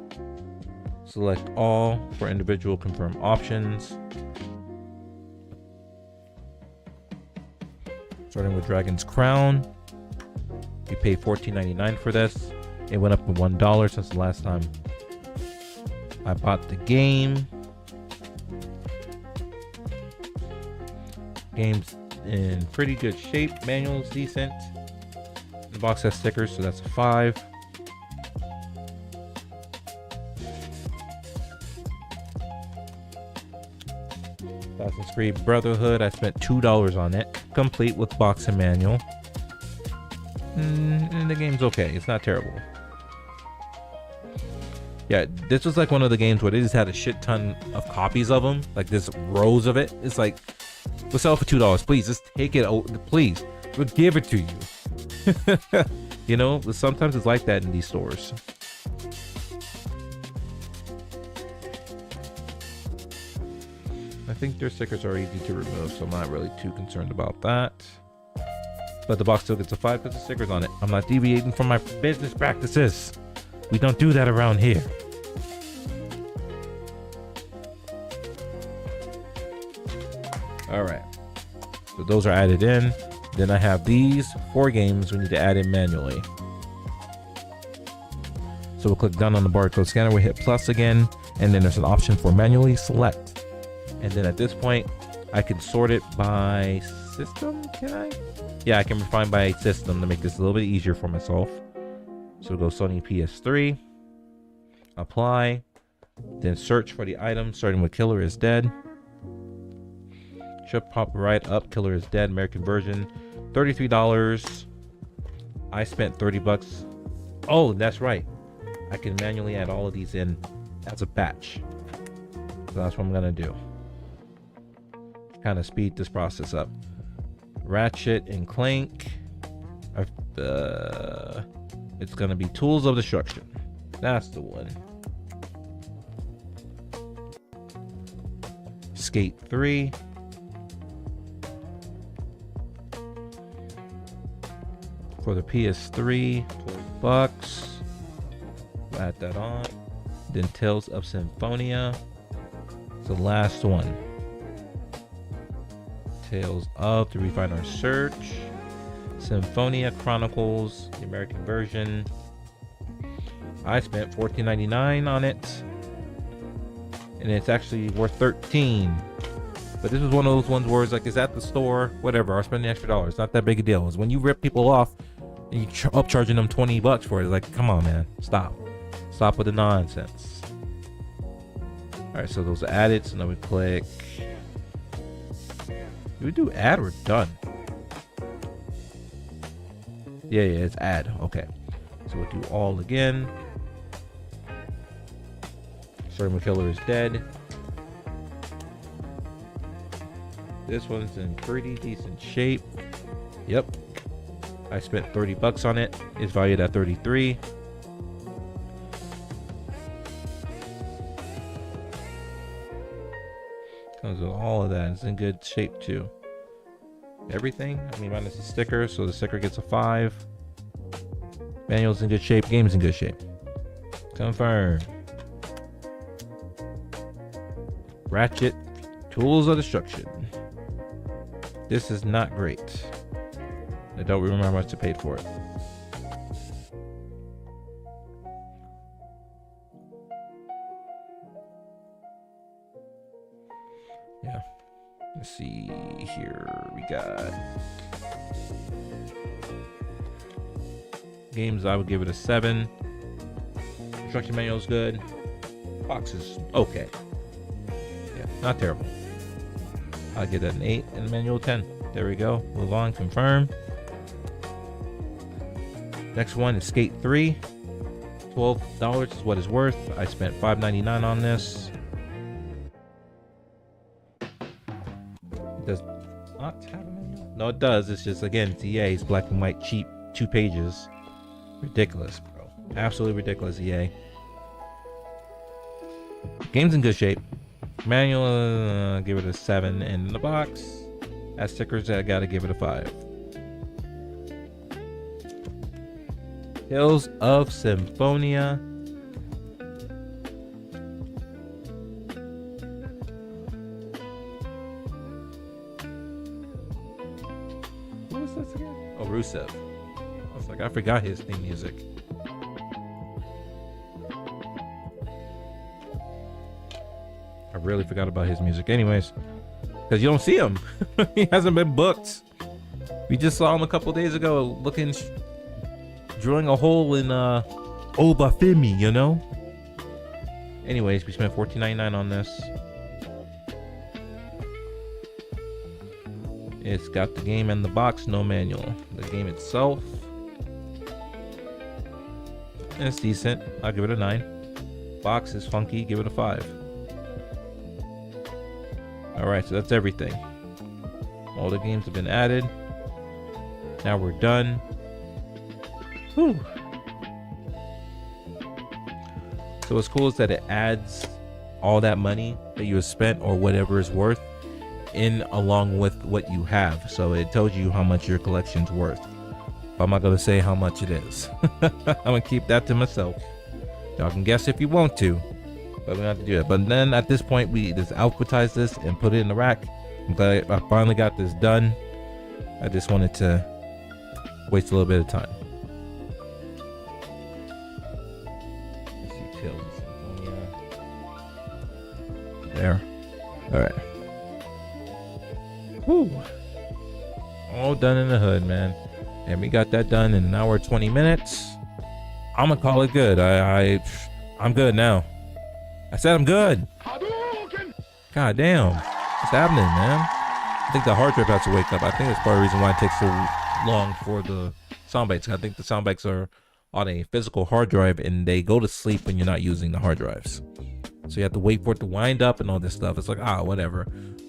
A: Select all for individual confirm options. Starting with Dragon's Crown. You pay $14.99 for this. It went up to $1 since the last time I bought the game. Game's in pretty good shape. Manual's decent. The box has stickers, so that's a 5. Assassin's Creed Brotherhood, I spent $2 on it, complete with box and manual. And the game's okay. It's not terrible. Yeah, this was like one of the games where they just had a shit ton of copies of them, like this rows of it. It's like, we'll sell it for $2. Please, just take it. Please, we'll give it to you. You know, sometimes it's like that in these stores. I think their stickers are easy to remove, so I'm not really too concerned about that. But the box still gets a 5 because the stickers on it. I'm not deviating from my business practices. We don't do that around here. All right. So those are added in. Then I have these 4 games we need to add in manually. So we'll click done on the barcode scanner. We hit plus again, and then there's an option for manually select. And then at this point, I can sort it by system. Can I? Yeah, I can refine by system to make this a little bit easier for myself. So we'll go Sony PS3, apply, then search for the item starting with Killer is Dead. Should pop right up. Killer is Dead, American version, $33. I spent $30. Oh, that's right. I can manually add all of these in as a batch. So that's what I'm gonna do. Kind of speed this process up. Ratchet and Clank. It's gonna be Tools of Destruction. That's the one. Skate 3. For the PS3, $12. Add that on. Then Tales of Symphonia. It's the last one. Tales of, to refine our search. Symphonia Chronicles, the American version. I spent $14.99 on it, and it's actually worth $13. But this was one of those ones where it's like, it's at the store, whatever, I'll spend the extra $. It's not that big a deal. It's when you rip people off and you upcharging them $20 for it. It's like, come on, man, stop with the nonsense. All right, so those are added. So now we click. Do we do add or done? Yeah, it's add. Okay. So we'll do all again. Serial Killer is dead. This one's in pretty decent shape. Yep. I spent 30 bucks on it. It's valued at 33. Comes with all of that. It's in good shape too. Everything. I mean, minus the sticker, so the sticker gets a 5. Manual's in good shape. Game's in good shape. Confirm. Ratchet. Tools of Destruction. This is not great. I don't remember how much I paid for it. Yeah. Let's see here. We got games. I would give it a 7. Instruction manual is good. Box is okay. Yeah, not terrible. I'll give that an 8 and manual 10. There we go. Move on. Confirm. Next one is Skate 3. $12 is what it's worth. I spent $5.99 on this. It does not have a manual? No, it does. It's just, again, it's EA. It's black and white, cheap, 2 pages. Ridiculous, bro. Absolutely ridiculous, EA. Game's in good shape. Manual, give it a 7. And in the box, as stickers, I gotta give it a 5. Tales of Symphonia. What was this again? Oh, Rusev. I was like, I forgot his theme music. I really forgot about his music anyways, because you don't see him. He hasn't been booked. We just saw him a couple days ago drilling a hole in Obafemi, you know. Anyways, we spent $14.99 on this. It's got the game and the box, no manual. The game itself, it's decent. I'll give it a 9. Box is funky. Give it a 5. Alright, so that's everything. All the games have been added. Now we're done. Whew. So what's cool is that it adds all that money that you have spent or whatever is worth in along with what you have. So it tells you how much your collection's worth. But I'm not going to say how much it is. I'm going to keep that to myself. Y'all can guess if you want to, but we don't have to do that. But then at this point, we just alphabetize this and put it in the rack. I'm glad I finally got this done. I just wanted to waste a little bit of time. Let's see, Tales of Symphonia. There. All right. Whew. All done in the hood, man. And we got that done in an hour 20 minutes. I'm gonna call it good. I'm good now. I said I'm good. God damn. What's happening, man? I think the hard drive has to wake up. I think that's part of the reason why it takes so long for the sound bites. I think the sound bites are on a physical hard drive and they go to sleep when you're not using the hard drives. So you have to wait for it to wind up and all this stuff. It's like, whatever.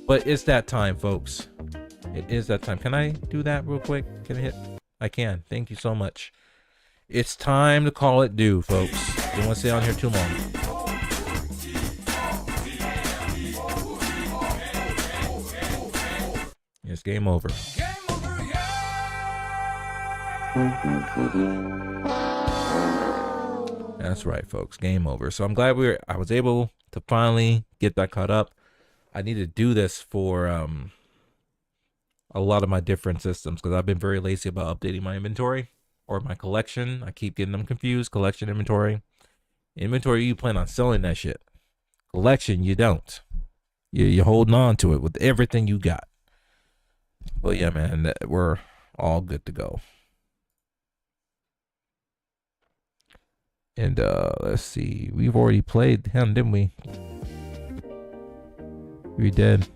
A: But it's that time, folks. It is that time. Can I do that real quick? Can I hit? I can. Thank you so much. It's time to call it due, folks. Don't want to stay on here too long. It's game over. That's right, folks. Game over. So I'm glad I was able to finally get that caught up. I need to do this for a lot of my different systems because I've been very lazy about updating my inventory or my collection. I keep getting them confused. Collection, inventory. Inventory, you plan on selling that shit. Collection, you don't. You're holding on to it with everything you got. But yeah, man, we're all good to go. And let's see. We've already played him, didn't we? We did.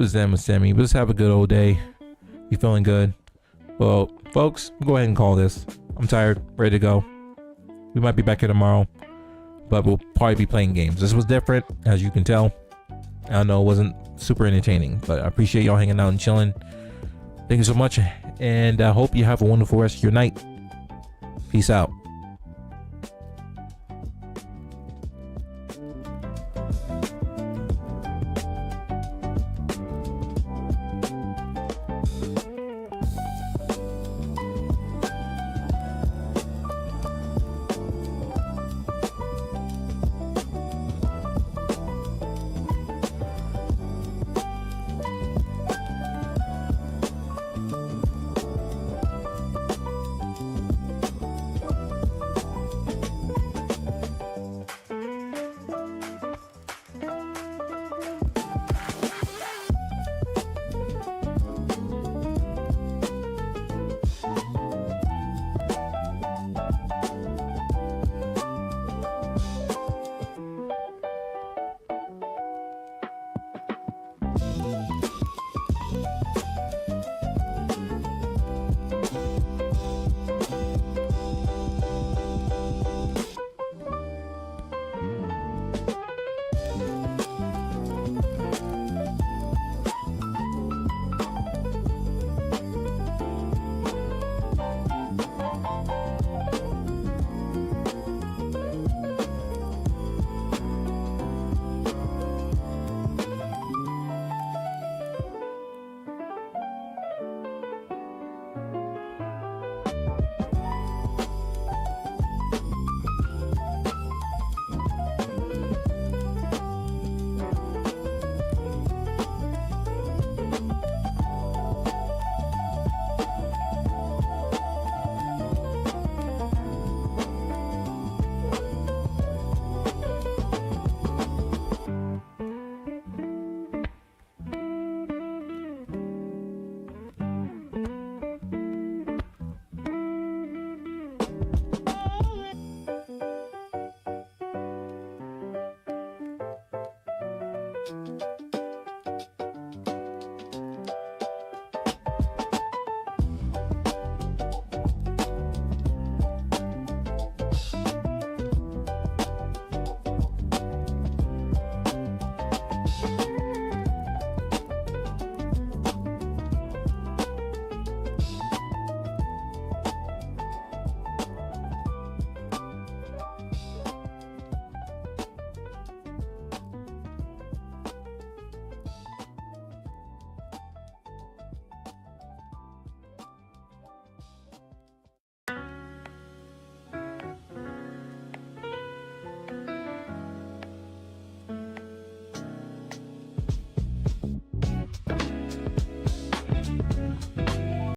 A: was them with Sammy. Let's have a good old day. You feeling good? Well, folks, we'll go ahead and call this. I'm tired, ready to go. We might be back here tomorrow, but we'll probably be playing games. This was different, as you can tell. I know it wasn't super entertaining, but I appreciate y'all hanging out and chilling. Thank you so much, and I hope you have a wonderful rest of your night. Peace out.